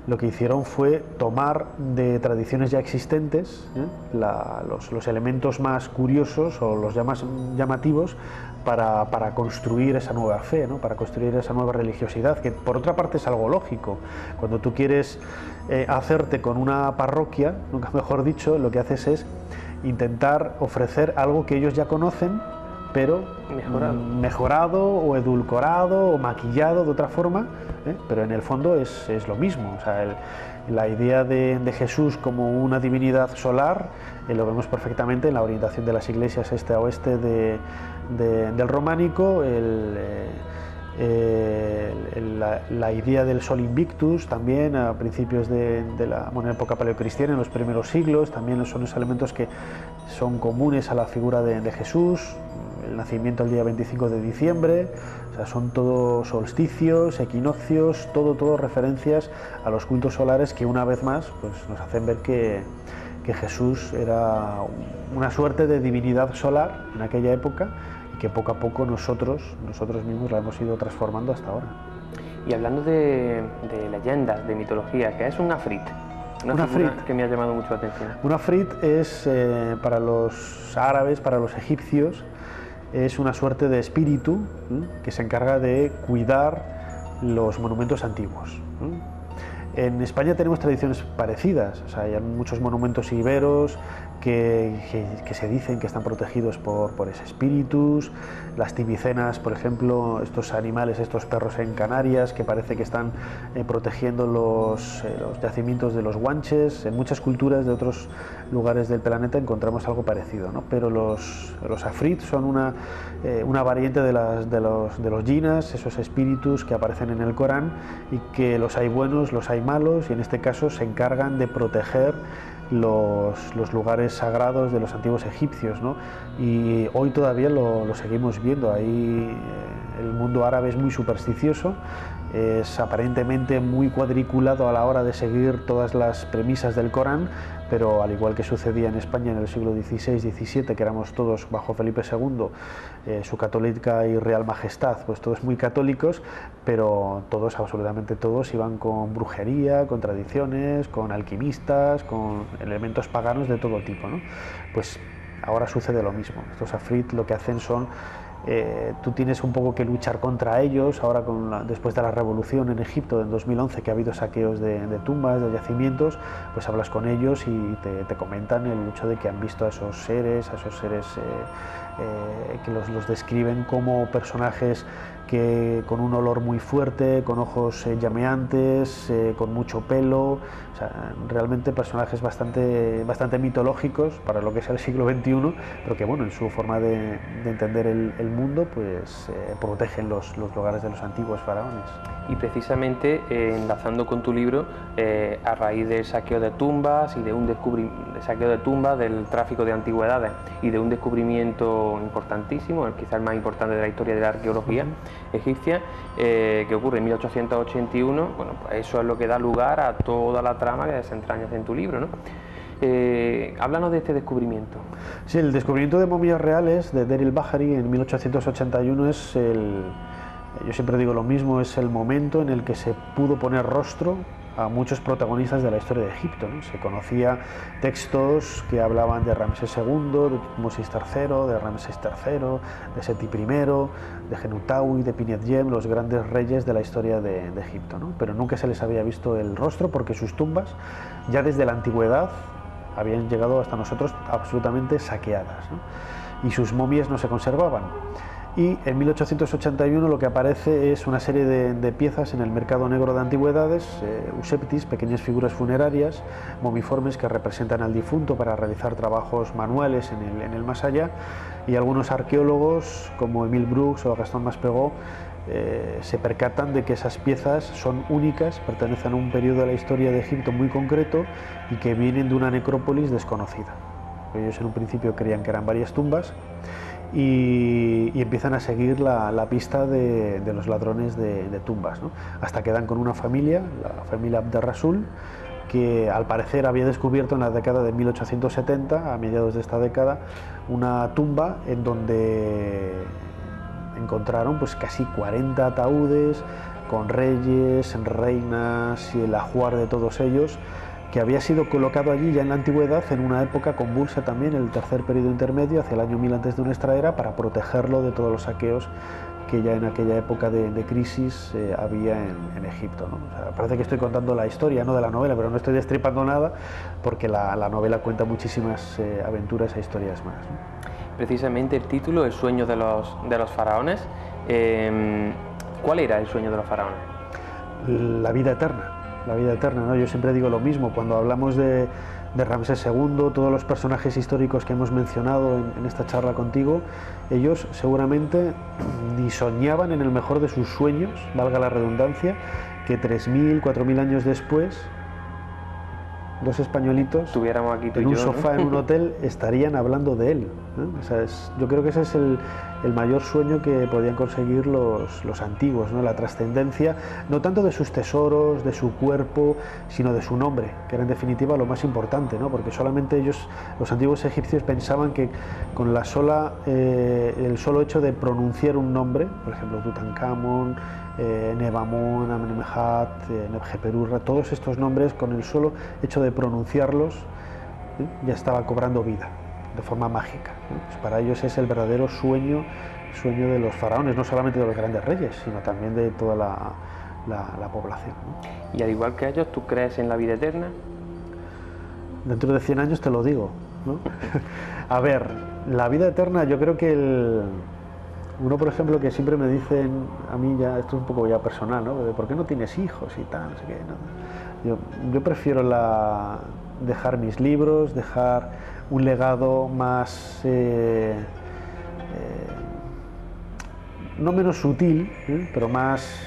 lo que hicieron fue tomar de tradiciones ya existentes los elementos más curiosos o los más llamativos para construir esa nueva fe, ¿no? Para construir esa nueva religiosidad, que por otra parte es algo lógico. Cuando tú quieres hacerte con una parroquia, nunca mejor dicho, lo que haces es intentar ofrecer algo que ellos ya conocen, pero mejorado o edulcorado o maquillado de otra forma, pero en el fondo es lo mismo. O sea, la idea de Jesús como una divinidad solar lo vemos perfectamente en la orientación de las iglesias este a oeste del románico, la idea del Sol Invictus también a principios de la época paleocristiana, en los primeros siglos, también son los elementos que son comunes a la figura de Jesús. El nacimiento el día 25 de diciembre, o sea, son todos solsticios, equinoccios, todo referencias a los cultos solares que una vez más pues, nos hacen ver que Jesús era una suerte de divinidad solar en aquella época y que poco a poco nosotros mismos la hemos ido transformando hasta ahora. Y hablando de leyendas, de mitología, ¿qué es un afrit? Una figura que me ha llamado mucho la atención. Un afrit es, para los árabes, para los egipcios, es una suerte de espíritu que se encarga de cuidar los monumentos antiguos. En España tenemos tradiciones parecidas, o sea, hay muchos monumentos iberos que se dicen que están protegidos por ese espíritus, las tibicenas, por ejemplo, estos animales, estos perros en Canarias, que parece que están protegiendo los yacimientos de los guanches. En muchas culturas de otros lugares del planeta encontramos algo parecido, ¿no? Pero los afrit son una variante de los jinas, esos espíritus que aparecen en el Corán, y que los hay buenos, los hay malos, y en este caso se encargan de proteger los lugares sagrados de los antiguos egipcios, ¿no? Y hoy todavía lo seguimos viendo. Ahí el mundo árabe es muy supersticioso, es aparentemente muy cuadriculado a la hora de seguir todas las premisas del Corán, pero al igual que sucedía en España en el siglo XVI-XVII, que éramos todos bajo Felipe II, su católica y real majestad, pues todos muy católicos, pero todos, absolutamente todos, iban con brujería, con tradiciones, con alquimistas, con elementos paganos de todo tipo, ¿no? Pues ahora sucede lo mismo. Estos afrit lo que hacen son, tú tienes un poco que luchar contra ellos. Ahora, después de la revolución en Egipto en 2011, que ha habido saqueos de tumbas, de yacimientos, pues hablas con ellos y te comentan el hecho de que han visto a esos seres que los describen como personajes que con un olor muy fuerte, con ojos llameantes, con mucho pelo, o sea, realmente personajes bastante mitológicos para lo que es el siglo XXI, pero que bueno, en su forma de entender el mundo, pues protegen los lugares de los antiguos faraones. Y precisamente enlazando con tu libro, a raíz del saqueo de tumbas y de saqueo de tumbas, del tráfico de antigüedades y de un descubrimiento importantísimo, quizás el más importante de la historia de la arqueología egipcia, que ocurre en 1881, bueno, pues eso es lo que da lugar a toda la trama que desentrañas en tu libro, ¿no? Háblanos de este descubrimiento. Sí, el descubrimiento de momias reales de Deir el-Bahari en 1881 es yo siempre digo lo mismo, es el momento en el que se pudo poner rostro a muchos protagonistas de la historia de Egipto, ¿no? Se conocía textos que hablaban de Ramsés II, de Tutmosis III, de Ramsés III, de Seti I, de Genutaui, de Pinetjem, los grandes reyes de la historia de Egipto, ¿no? Pero nunca se les había visto el rostro, porque sus tumbas ya desde la antigüedad habían llegado hasta nosotros absolutamente saqueadas, ¿no? Y sus momias no se conservaban. Y en 1881 lo que aparece es una serie de piezas en el mercado negro de antigüedades, useptis, pequeñas figuras funerarias, momiformes que representan al difunto para realizar trabajos manuales en el más allá, y algunos arqueólogos como Emile Brooks o Gaston Maspero se percatan de que esas piezas son únicas, pertenecen a un periodo de la historia de Egipto muy concreto y que vienen de una necrópolis desconocida. Ellos en un principio creían que eran varias tumbas, y empiezan a seguir la pista de los ladrones de tumbas, ¿no? Hasta que dan con una familia, la familia Abd ar-Rasul, que al parecer había descubierto en la década de 1870, a mediados de esta década, una tumba en donde encontraron pues casi 40 ataúdes con reyes, reinas y el ajuar de todos ellos, que había sido colocado allí ya en la antigüedad, en una época convulsa también, el tercer periodo intermedio, hacia el año 1000 antes de nuestra era, para protegerlo de todos los saqueos que ya en aquella época de crisis había en Egipto, ¿no? O sea, parece que estoy contando la historia, no de la novela, pero no estoy destripando nada, porque la novela cuenta muchísimas aventuras e historias más, ¿no? Precisamente el título, El sueño de los faraones. ¿Cuál era el sueño de los faraones? La vida eterna. La vida eterna, ¿no? Yo siempre digo lo mismo, cuando hablamos de Ramsés II, todos los personajes históricos que hemos mencionado en esta charla contigo, ellos seguramente ni soñaban en el mejor de sus sueños, valga la redundancia, que 3000, 4000 años después, dos españolitos estuviéramos aquí tú en y un yo, sofá, ¿no? En un hotel, estarían hablando de él, ¿no? O sea, yo creo que ese es el mayor sueño que podían conseguir los antiguos, ¿no? La trascendencia, no tanto de sus tesoros, de su cuerpo, sino de su nombre, que era en definitiva lo más importante, ¿no? Porque solamente ellos, los antiguos egipcios, pensaban que con el solo hecho de pronunciar un nombre, por ejemplo Tutankamón, Nebamón, Amenemhat, Nebjeperurra, todos estos nombres, con el solo hecho de pronunciarlos, ya estaba cobrando vida de forma mágica, ¿no? Pues para ellos es el verdadero sueño de los faraones, no solamente de los grandes reyes, sino también de toda la población, ¿no? Y al igual que ellos, ¿tú crees en la vida eterna? Dentro de 100 años te lo digo, ¿no? A ver, la vida eterna, yo creo que uno, por ejemplo, que siempre me dicen, a mí ya, esto es un poco ya personal, ¿no? ¿Por qué no tienes hijos y tal? No sé qué, ¿no? Yo prefiero dejar mis libros, dejar un legado más, no menos sutil, pero más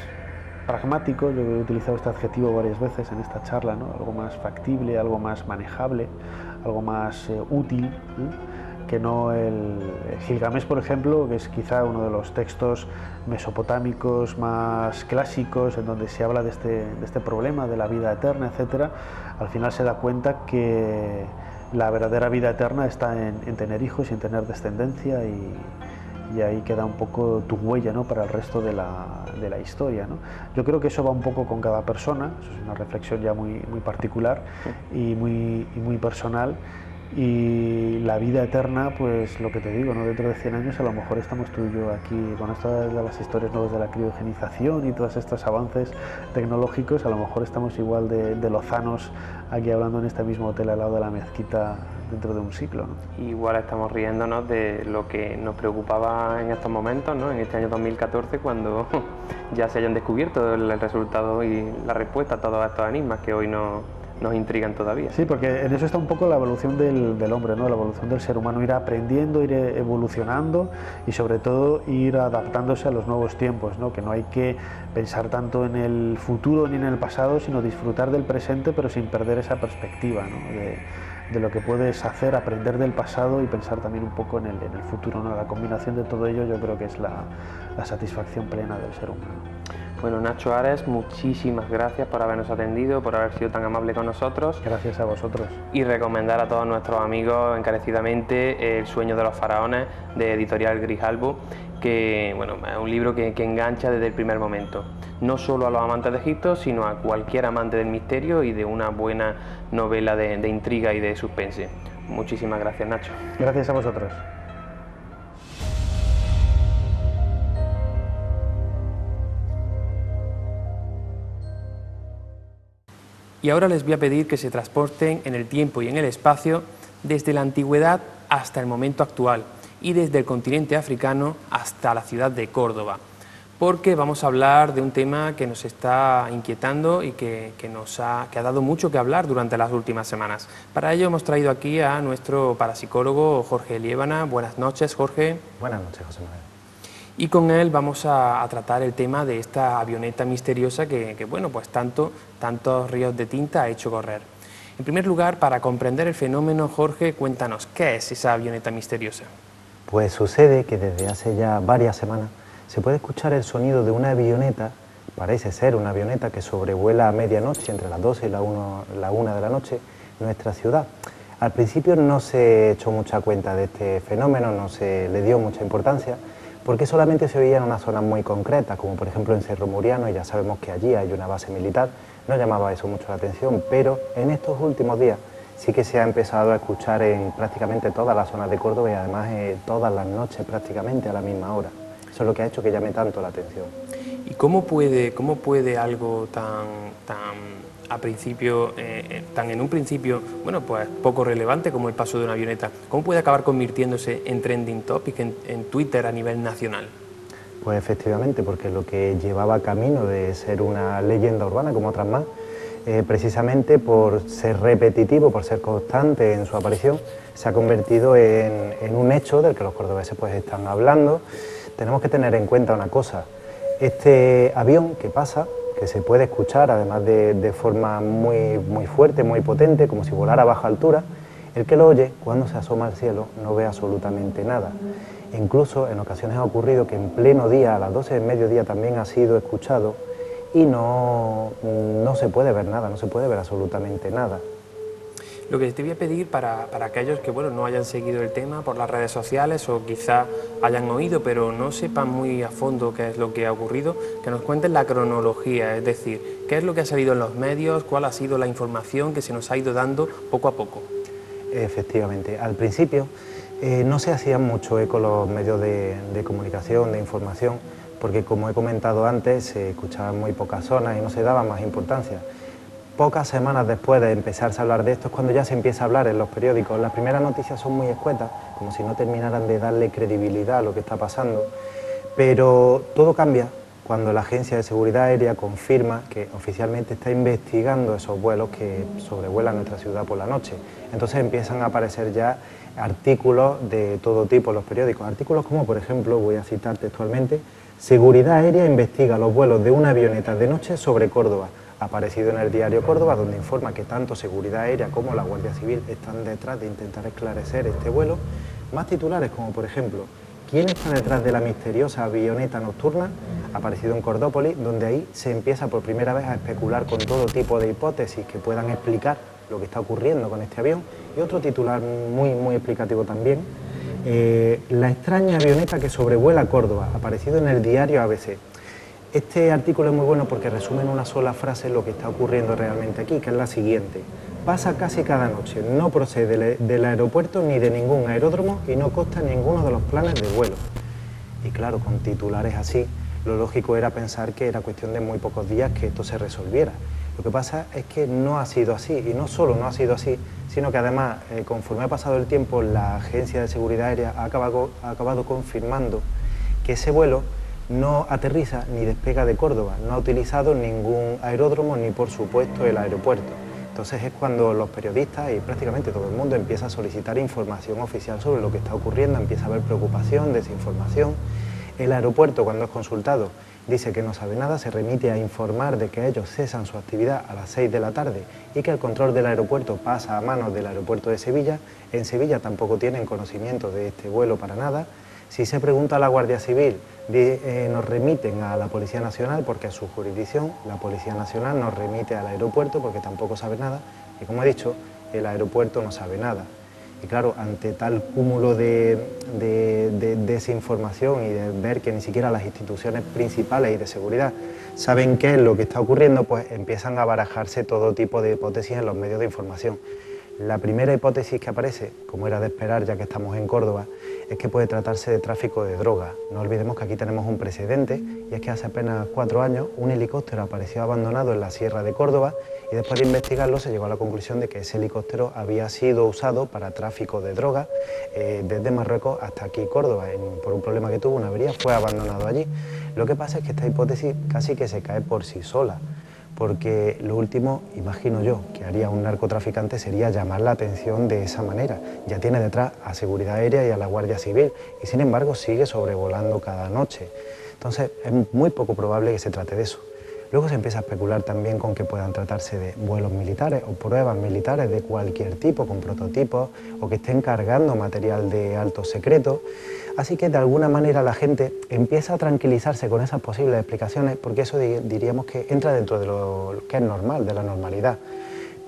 pragmático. Yo he utilizado este adjetivo varias veces en esta charla, ¿no? Algo más factible, algo más manejable, algo más útil, que no el Gilgamesh, por ejemplo, que es quizá uno de los textos mesopotámicos más clásicos en donde se habla de este problema de la vida eterna, etcétera. Al final se da cuenta que la verdadera vida eterna está en tener hijos y en tener descendencia, y ahí queda un poco tu huella, ¿no? Para el resto de la historia, ¿no? Yo creo que eso va un poco con cada persona, eso es una reflexión ya muy particular y muy personal. Y la vida eterna, pues lo que te digo, ¿no? Dentro de 100 años a lo mejor estamos tú y yo aquí con estas de las historias nuevas de la criogenización y todos estos avances tecnológicos, a lo mejor estamos igual de lozanos aquí hablando en este mismo hotel al lado de la mezquita dentro de un siglo, ¿no? Igual estamos riéndonos de lo que nos preocupaba en estos momentos, ¿no? En este año 2014, cuando ya se hayan descubierto el resultado y la respuesta a todos estos enigmas que hoy nos intrigan todavía. Sí, porque en eso está un poco la evolución del hombre, ¿no? La evolución del ser humano, ir aprendiendo, ir evolucionando y sobre todo ir adaptándose a los nuevos tiempos, ¿no? Que no hay que pensar tanto en el futuro ni en el pasado, sino disfrutar del presente, pero sin perder esa perspectiva, ¿no? De lo que puedes hacer, aprender del pasado y pensar también un poco en el futuro, ¿no? La combinación de todo ello yo creo que es la satisfacción plena del ser humano. Bueno, Nacho Ares, muchísimas gracias por habernos atendido, por haber sido tan amable con nosotros. Gracias a vosotros. Y recomendar a todos nuestros amigos encarecidamente El sueño de los faraones, de Editorial Grijalbo, que bueno, es un libro que engancha desde el primer momento. No solo a los amantes de Egipto, sino a cualquier amante del misterio y de una buena novela de intriga y de suspense. Muchísimas gracias, Nacho. Gracias a vosotros. Y ahora les voy a pedir que se transporten en el tiempo y en el espacio desde la antigüedad hasta el momento actual y desde el continente africano hasta la ciudad de Córdoba, porque vamos a hablar de un tema que nos está inquietando y que ha dado mucho que hablar durante las últimas semanas. Para ello hemos traído aquí a nuestro parapsicólogo Jorge Liébana. Buenas noches, Jorge. Buenas noches, José Manuel. Y con él vamos a tratar el tema de esta avioneta misteriosa que bueno, pues tantos ríos de tinta ha hecho correr. En primer lugar, para comprender el fenómeno, Jorge, cuéntanos, ¿qué es esa avioneta misteriosa? Pues sucede que desde hace ya varias semanas se puede escuchar el sonido de una avioneta, parece ser una avioneta que sobrevuela a medianoche, entre las 12 y la 1 de la noche, nuestra ciudad. Al principio no se echó mucha cuenta de este fenómeno, no se le dio mucha importancia, porque solamente se oía en una zona muy concreta, como por ejemplo en Cerro Muriano, y ya sabemos que allí hay una base militar, no llamaba eso mucho la atención, pero en estos últimos días sí que se ha empezado a escuchar en prácticamente todas las zonas de Córdoba y además todas las noches prácticamente a la misma hora. Eso es lo que ha hecho que llame tanto la atención. ¿Y cómo puede algo tan en un principio, bueno, pues poco relevante como el paso de una avioneta, cómo puede acabar convirtiéndose en trending topic en Twitter a nivel nacional? Pues efectivamente, porque lo que llevaba camino de ser una leyenda urbana como otras más, precisamente por ser repetitivo, por ser constante en su aparición, se ha convertido en un hecho del que los cordobeses pues están hablando. Tenemos que tener en cuenta una cosa: este avión que pasa, que se puede escuchar además de forma muy fuerte, muy potente, como si volara a baja altura, el que lo oye, cuando se asoma al cielo, no ve absolutamente nada. Incluso en ocasiones ha ocurrido que en pleno día, a las 12 del mediodía, también ha sido escuchado y no se puede ver nada, no se puede ver absolutamente nada. Lo que te voy a pedir para aquellos que no hayan seguido el tema por las redes sociales o quizá hayan oído pero no sepan muy a fondo qué es lo que ha ocurrido, que nos cuenten la cronología, es decir, qué es lo que ha salido en los medios, cuál ha sido la información que se nos ha ido dando poco a poco. Efectivamente, al principio no se hacían mucho eco los medios de comunicación, de información, porque como he comentado antes, se escuchaban muy pocas zonas y no se daba más importancia. Pocas semanas después de empezarse a hablar de esto es cuando ya se empieza a hablar en los periódicos. Las primeras noticias son muy escuetas, como si no terminaran de darle credibilidad a lo que está pasando, pero todo cambia cuando la Agencia de Seguridad Aérea confirma que oficialmente está investigando esos vuelos que sobrevuelan nuestra ciudad por la noche. Entonces empiezan a aparecer ya artículos de todo tipo en los periódicos, artículos como por ejemplo, voy a citar textualmente, Seguridad Aérea investiga los vuelos de una avioneta de noche sobre Córdoba, aparecido en el diario Córdoba, donde informa que tanto Seguridad Aérea como la Guardia Civil están detrás de intentar esclarecer este vuelo. Más titulares como por ejemplo, ¿quién está detrás de la misteriosa avioneta nocturna? Aparecido en Cordópolis, donde ahí se empieza por primera vez a especular con todo tipo de hipótesis que puedan explicar lo que está ocurriendo con este avión. Y otro titular muy explicativo también, la extraña avioneta que sobrevuela Córdoba, aparecido en el diario ABC. Este artículo es muy bueno porque resume en una sola frase lo que está ocurriendo realmente aquí, que es la siguiente. Pasa casi cada noche, no procede del aeropuerto ni de ningún aeródromo y no consta en ninguno de los planes de vuelo. Y claro, con titulares así, lo lógico era pensar que era cuestión de muy pocos días que esto se resolviera. Lo que pasa es que no ha sido así, y no solo no ha sido así, sino que además, conforme ha pasado el tiempo, la Agencia de Seguridad Aérea ha acabado confirmando que ese vuelo no aterriza ni despega de Córdoba, no ha utilizado ningún aeródromo ni por supuesto el aeropuerto. Entonces es cuando los periodistas y prácticamente todo el mundo empieza a solicitar información oficial sobre lo que está ocurriendo, empieza a haber preocupación, desinformación. El aeropuerto, cuando es consultado, dice que no sabe nada, se remite a informar de que ellos cesan su actividad a las 6 de la tarde y que el control del aeropuerto pasa a manos del aeropuerto de Sevilla. En Sevilla tampoco tienen conocimiento de este vuelo para nada. Si se pregunta a la Guardia Civil, nos remiten a la Policía Nacional porque es su jurisdicción, la Policía Nacional nos remite al aeropuerto porque tampoco sabe nada y, como he dicho, el aeropuerto no sabe nada. Y claro, ante tal cúmulo de desinformación y de ver que ni siquiera las instituciones principales y de seguridad saben qué es lo que está ocurriendo, pues empiezan a barajarse todo tipo de hipótesis en los medios de información. La primera hipótesis que aparece, como era de esperar ya que estamos en Córdoba, es que puede tratarse de tráfico de droga. No olvidemos que aquí tenemos un precedente y es que hace apenas 4 años un helicóptero apareció abandonado en la Sierra de Córdoba y después de investigarlo se llegó a la conclusión de que ese helicóptero había sido usado para tráfico de droga desde Marruecos hasta aquí Córdoba. Por un problema que tuvo, una avería, fue abandonado allí. Lo que pasa es que esta hipótesis casi que se cae por sí sola, porque lo último, imagino yo, que haría un narcotraficante sería llamar la atención de esa manera. Ya tiene detrás a Seguridad Aérea y a la Guardia Civil y sin embargo sigue sobrevolando cada noche. Entonces es muy poco probable que se trate de eso. Luego se empieza a especular también con que puedan tratarse de vuelos militares o pruebas militares de cualquier tipo, con prototipos, o que estén cargando material de alto secreto. Así que de alguna manera la gente empieza a tranquilizarse con esas posibles explicaciones, porque eso diríamos que entra dentro de lo que es normal, de la normalidad.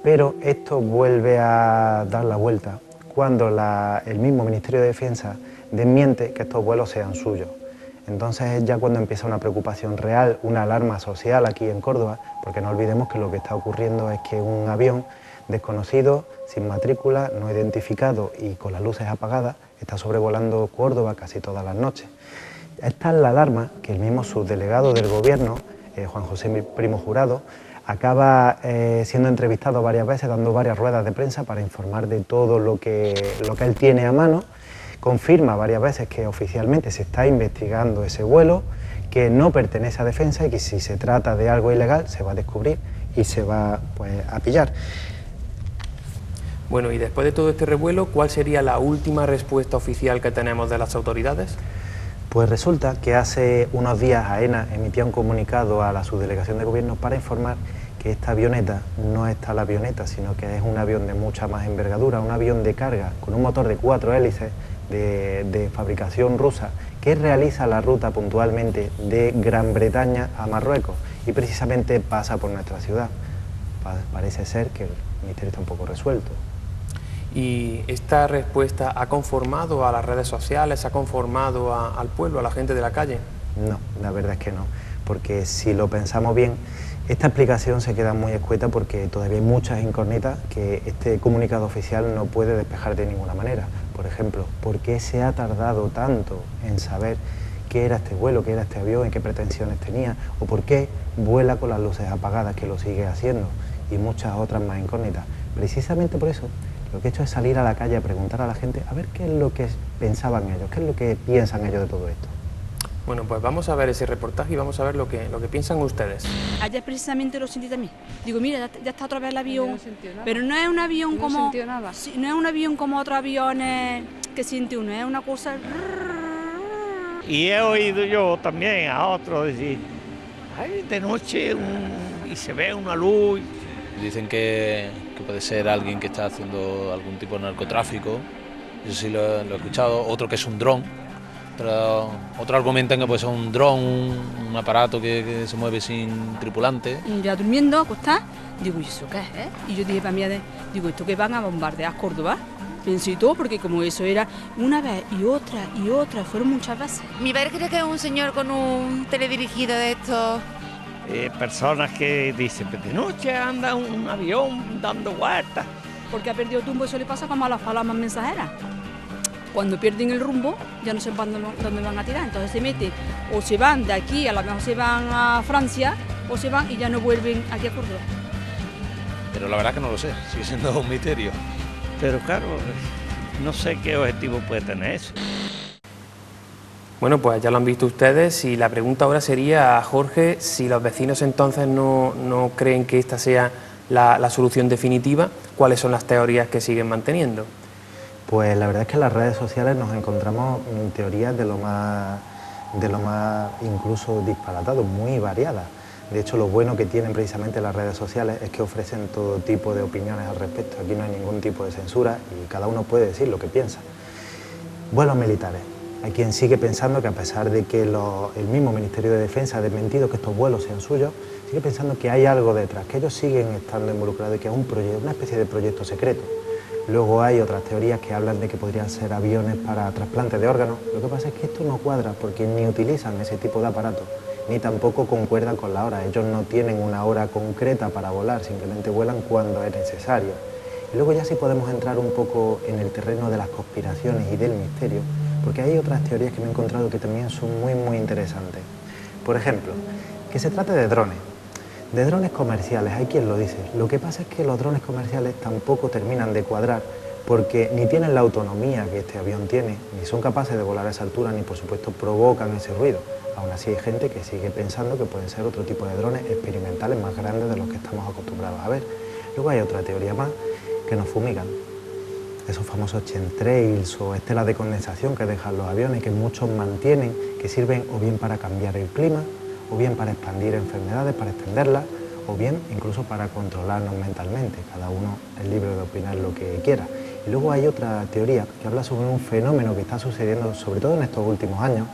Pero esto vuelve a dar la vuelta cuando el mismo Ministerio de Defensa desmiente que estos vuelos sean suyos. Entonces es ya cuando empieza una preocupación real, una alarma social aquí en Córdoba, porque no olvidemos que lo que está ocurriendo es que un avión desconocido, sin matrícula, no identificado y con las luces apagadas, está sobrevolando Córdoba casi todas las noches. Esta es la alarma que el mismo subdelegado del Gobierno, Juan José Primo Jurado, acaba siendo entrevistado varias veces, dando varias ruedas de prensa para informar de todo lo que él tiene a mano. Confirma varias veces que oficialmente se está investigando ese vuelo, que no pertenece a Defensa y que si se trata de algo ilegal se va a descubrir y se va a pillar. Bueno, y después de todo este revuelo, ¿cuál sería la última respuesta oficial que tenemos de las autoridades? Pues resulta que hace unos días AENA emitía un comunicado a la subdelegación de Gobierno para informar que esta avioneta no es tal avioneta, sino que es un avión de mucha más envergadura, un avión de carga con un motor de 4 hélices, de fabricación rusa que realiza la ruta puntualmente de Gran Bretaña a Marruecos y precisamente pasa por nuestra ciudad. Parece ser que el misterio está un poco resuelto. ¿Y esta respuesta ha conformado a las redes sociales, ha conformado al pueblo, a la gente de la calle? No, la verdad es que no, porque si lo pensamos bien, esta explicación se queda muy escueta porque todavía hay muchas incógnitas que este comunicado oficial no puede despejar de ninguna manera. Por ejemplo, ¿por qué se ha tardado tanto en saber qué era este vuelo, qué era este avión y qué pretensiones tenía? ¿O por qué vuela con las luces apagadas, que lo sigue haciendo? Y muchas otras más incógnitas. Precisamente por eso, lo que he hecho es salir a la calle a preguntar a la gente a ver qué es lo que pensaban ellos, qué es lo que piensan ellos de todo esto. Bueno, pues vamos a ver ese reportaje y vamos a ver lo que piensan ustedes. Ayer precisamente lo sentí también. Digo, mira, ya está otra vez el avión, No sentió nada. pero no es un avión No como... sintió nada. Sí, no es un avión como otros aviones que siente uno, es una cosa... Y he oído yo también a otros decir, ay, de noche y se ve una luz. Dicen que puede ser alguien que está haciendo algún tipo de narcotráfico, eso sí lo he escuchado, otro que es un dron, pero otros argumentan que puede ser un dron, un aparato que se mueve sin tripulante. Ya durmiendo, acostada, digo, ¿y eso qué es? Y yo dije para mí, digo, ¿esto que van a bombardear Córdoba? Pensé y todo, porque como eso era una vez y otra, fueron muchas veces. Mi padre cree que es un señor con un teledirigido de estos. Personas que dicen, pues de noche anda un avión dando vueltas. Porque ha perdido tumbo, eso le pasa como a las palomas mensajeras. Cuando pierden el rumbo, ya no sé dónde van a tirar, entonces se meten, o se van de aquí, a lo mejor se van a Francia, o se van y ya no vuelven aquí a Córdoba. Pero la verdad que no lo sé, sigue siendo un misterio. Pero claro, no sé qué objetivo puede tener eso. Bueno, pues ya lo han visto ustedes y la pregunta ahora sería a Jorge si los vecinos entonces no creen que esta sea la solución definitiva, ¿cuáles son las teorías que siguen manteniendo? Pues la verdad es que en las redes sociales nos encontramos teorías de lo más incluso disparatadas, muy variadas. De hecho, lo bueno que tienen precisamente las redes sociales es que ofrecen todo tipo de opiniones al respecto. Aquí no hay ningún tipo de censura y cada uno puede decir lo que piensa. Vuelos militares. Hay quien sigue pensando que a pesar de que el mismo Ministerio de Defensa ha desmentido que estos vuelos sean suyos, sigue pensando que hay algo detrás, que ellos siguen estando involucrados y que es un proyecto, una especie de proyecto secreto. Luego hay otras teorías que hablan de que podrían ser aviones para trasplantes de órganos. Lo que pasa es que esto no cuadra porque ni utilizan ese tipo de aparatos, ni tampoco concuerdan con la hora. Ellos no tienen una hora concreta para volar, simplemente vuelan cuando es necesario. Y luego ya sí podemos entrar un poco en el terreno de las conspiraciones y del misterio, porque hay otras teorías que me he encontrado que también son muy interesantes. Por ejemplo, que se trate de drones comerciales, hay quien lo dice. Lo que pasa es que los drones comerciales tampoco terminan de cuadrar porque ni tienen la autonomía que este avión tiene, ni son capaces de volar a esa altura, ni por supuesto provocan ese ruido. Aún así hay gente que sigue pensando que pueden ser otro tipo de drones experimentales más grandes de los que estamos acostumbrados a ver. Luego hay otra teoría más, que nos fumigan. Esos famosos chemtrails o estelas de condensación que dejan los aviones, que muchos mantienen, que sirven o bien para cambiar el clima, o bien para expandir enfermedades, para extenderlas, o bien incluso para controlarnos mentalmente. Cada uno es libre de opinar lo que quiera. Y luego hay otra teoría que habla sobre un fenómeno que está sucediendo, sobre todo en estos últimos años,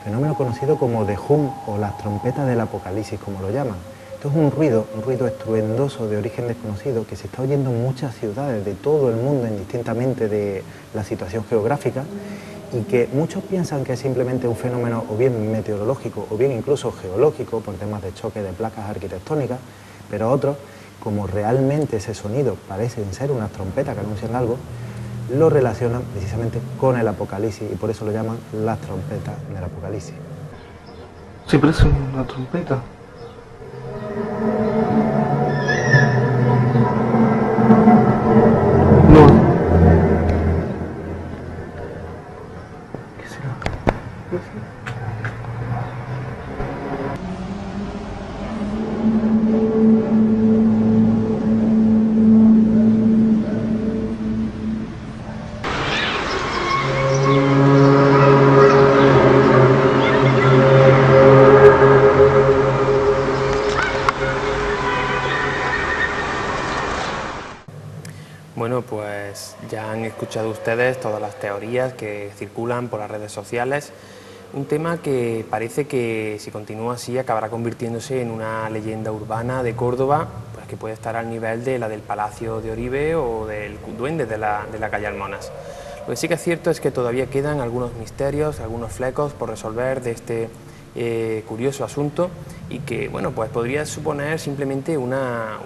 fenómeno conocido como The Hum o las trompetas del apocalipsis, como lo llaman. Esto es un ruido estruendoso de origen desconocido que se está oyendo en muchas ciudades de todo el mundo, indistintamente de la situación geográfica, y que muchos piensan que es simplemente un fenómeno o bien meteorológico o bien incluso geológico por temas de choque de placas arquitectónicas, pero otros, como realmente ese sonido parecen ser unas trompetas que anuncian algo, lo relacionan precisamente con el apocalipsis y por eso lo llaman las trompetas del apocalipsis. Sí, parece una trompeta. No. ¿Qué será? No sé. Bueno, pues ya han escuchado ustedes todas las teorías que circulan por las redes sociales. Un tema que parece que, si continúa así, acabará convirtiéndose en una leyenda urbana de Córdoba, pues que puede estar al nivel de la del Palacio de Oribe o del Duende de la calle Almonas. Lo que sí que es cierto es que todavía quedan algunos misterios, algunos flecos por resolver de este curioso asunto, y que, bueno, pues podría suponer simplemente una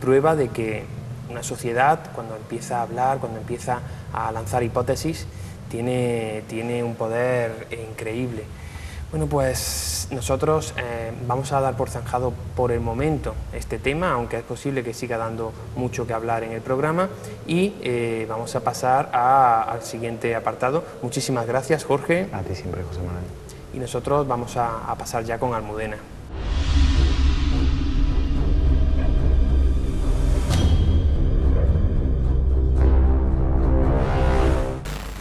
prueba de que una sociedad, cuando empieza a hablar, cuando empieza a lanzar hipótesis, tiene un poder increíble. Bueno, pues nosotros vamos a dar por zanjado por el momento este tema, aunque es posible que siga dando mucho que hablar en el programa, y vamos a pasar al siguiente apartado. Muchísimas gracias, Jorge. A ti siempre, José Manuel. Y nosotros vamos a pasar ya con Almudena.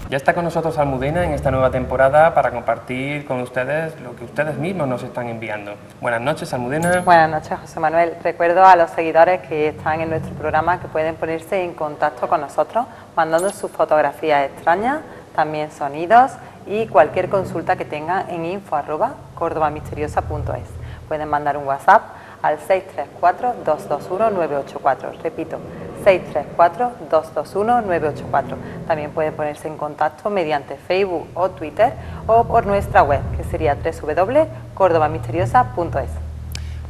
Ya está con nosotros Almudena en esta nueva temporada para compartir con ustedes lo que ustedes mismos nos están enviando. Buenas noches, Almudena. Buenas noches, José Manuel. Recuerdo a los seguidores que están en nuestro programa que pueden ponerse en contacto con nosotros mandando sus fotografías extrañas, también sonidos y cualquier consulta que tengan en info@cordobamisteriosa.es. Pueden mandar un WhatsApp al 634-221-984. Repito, 634-221-984. También pueden ponerse en contacto mediante Facebook o Twitter o por nuestra web, que sería www.cordobamisteriosa.es.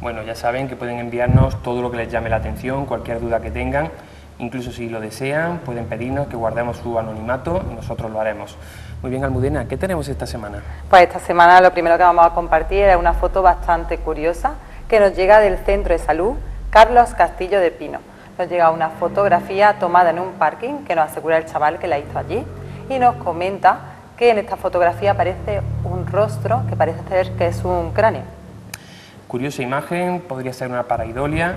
Bueno, ya saben que pueden enviarnos todo lo que les llame la atención, cualquier duda que tengan, incluso si lo desean, pueden pedirnos que guardemos su anonimato y nosotros lo haremos. Muy bien, Almudena, ¿qué tenemos esta semana? Pues esta semana lo primero que vamos a compartir es una foto bastante curiosa que nos llega del Centro de Salud Carlos Castillo de Pino. Nos llega una fotografía tomada en un parking que nos asegura el chaval que la hizo allí, y nos comenta que en esta fotografía aparece un rostro que parece ser que es un cráneo. Curiosa imagen, podría ser una pareidolia,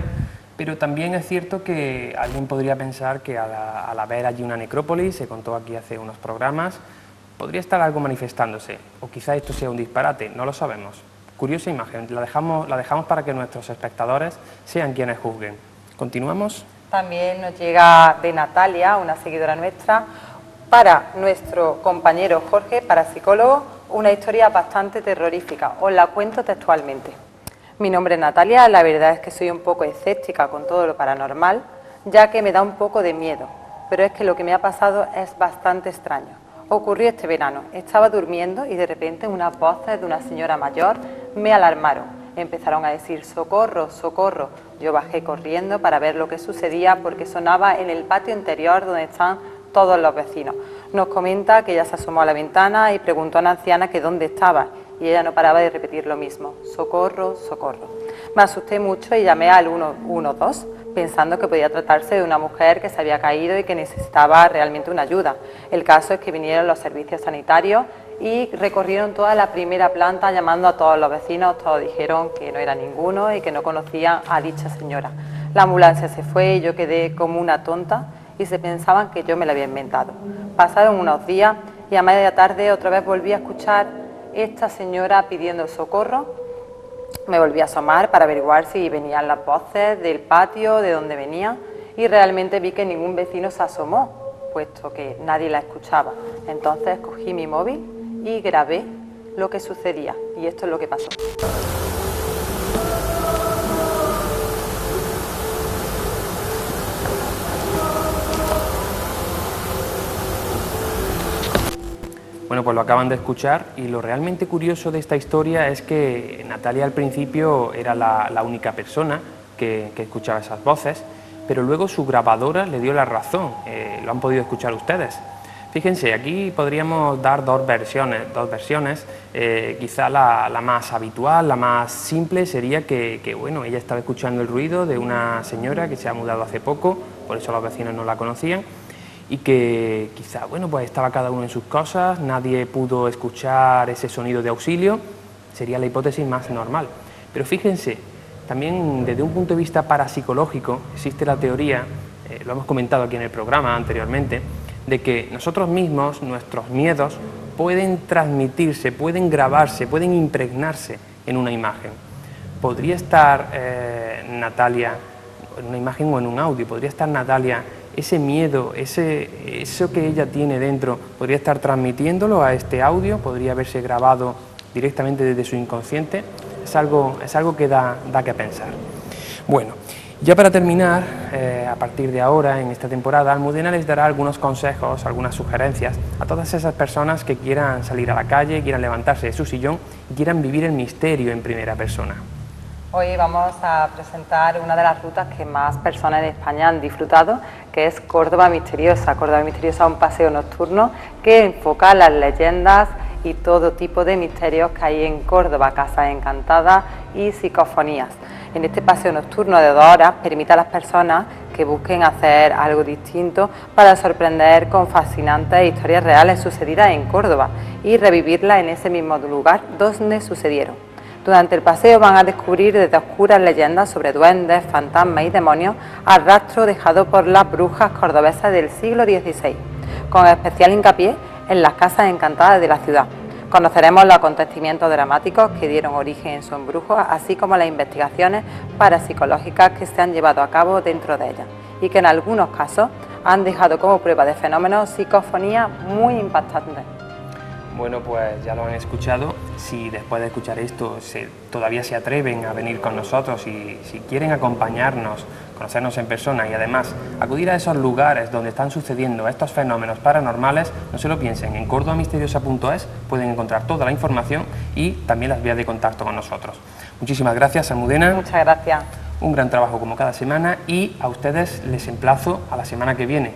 pero también es cierto que alguien podría pensar que al haber allí una necrópolis, se contó aquí hace unos programas, podría estar algo manifestándose, o quizá esto sea un disparate, no lo sabemos. Curiosa imagen, la dejamos para que nuestros espectadores sean quienes juzguen. ¿Continuamos? También nos llega de Natalia, una seguidora nuestra, para nuestro compañero Jorge, parapsicólogo, una historia bastante terrorífica. Os la cuento textualmente. Mi nombre es Natalia, la verdad es que soy un poco escéptica con todo lo paranormal, ya que me da un poco de miedo, pero es que lo que me ha pasado es bastante extraño. Ocurrió este verano, estaba durmiendo y de repente unas voces de una señora mayor me alarmaron. Empezaron a decir socorro, socorro. Yo bajé corriendo para ver lo que sucedía porque sonaba en el patio interior donde están todos los vecinos. Nos comenta que ella se asomó a la ventana y preguntó a una anciana que dónde estaba, y ella no paraba de repetir lo mismo, socorro, socorro. Me asusté mucho y llamé al 112 pensando que podía tratarse de una mujer que se había caído y que necesitaba realmente una ayuda. El caso es que vinieron los servicios sanitarios y recorrieron toda la primera planta llamando a todos los vecinos. Todos dijeron que no era ninguno y que no conocían a dicha señora. La ambulancia se fue y yo quedé como una tonta y se pensaban que yo me la había inventado. Pasaron unos días y a media tarde otra vez volví a escuchar esta señora pidiendo socorro. Me volví a asomar para averiguar si venían las voces del patio, de dónde venían, y realmente vi que ningún vecino se asomó, puesto que nadie la escuchaba. Entonces cogí mi móvil y grabé lo que sucedía, y esto es lo que pasó. Bueno, pues lo acaban de escuchar, y lo realmente curioso de esta historia es que Natalia al principio era la única persona que escuchaba esas voces, pero luego su grabadora le dio la razón, lo han podido escuchar ustedes. Fíjense, aquí podríamos dar dos versiones. Quizá la más habitual, la más simple sería que bueno, ella estaba escuchando el ruido de una señora que se ha mudado hace poco, por eso los vecinos no la conocían, y que quizá, bueno, pues estaba cada uno en sus cosas, nadie pudo escuchar ese sonido de auxilio, sería la hipótesis más normal. Pero fíjense, también desde un punto de vista parapsicológico existe la teoría, lo hemos comentado aquí en el programa anteriormente, de que nosotros mismos, nuestros miedos, pueden transmitirse, pueden grabarse, pueden impregnarse en una imagen. ¿Podría estar Natalia en una imagen o en un audio. Podría estar Natalia, ese miedo, eso que ella tiene dentro, podría estar transmitiéndolo a este audio, podría haberse grabado directamente desde su inconsciente. Es algo que da que pensar. Bueno, ya para terminar, a partir de ahora, en esta temporada, Almudena les dará algunos consejos, algunas sugerencias a todas esas personas que quieran salir a la calle, quieran levantarse de su sillón y quieran vivir el misterio en primera persona. Hoy vamos a presentar una de las rutas que más personas en España han disfrutado, que es Córdoba Misteriosa. Córdoba Misteriosa es un paseo nocturno que enfoca las leyendas y todo tipo de misterios que hay en Córdoba, casas encantadas y psicofonías. En este paseo nocturno de 2 horas permite a las personas que busquen hacer algo distinto para sorprender con fascinantes historias reales sucedidas en Córdoba y revivirlas en ese mismo lugar donde sucedieron. Durante el paseo van a descubrir desde oscuras leyendas sobre duendes, fantasmas y demonios al rastro dejado por las brujas cordobesas del siglo XVI, con especial hincapié en las casas encantadas de la ciudad. Conoceremos los acontecimientos dramáticos que dieron origen en su embrujo, así como las investigaciones parapsicológicas que se han llevado a cabo dentro de ellas y que en algunos casos han dejado como prueba de fenómenos psicofonías muy impactantes. Bueno, pues ya lo han escuchado. Si después de escuchar esto todavía se atreven a venir con nosotros y si quieren acompañarnos, conocernos en persona y además acudir a esos lugares donde están sucediendo estos fenómenos paranormales, no se lo piensen, en cordobamisteriosa.es pueden encontrar toda la información y también las vías de contacto con nosotros. Muchísimas gracias, Almudena. Muchas gracias. Un gran trabajo como cada semana y a ustedes les emplazo a la semana que viene.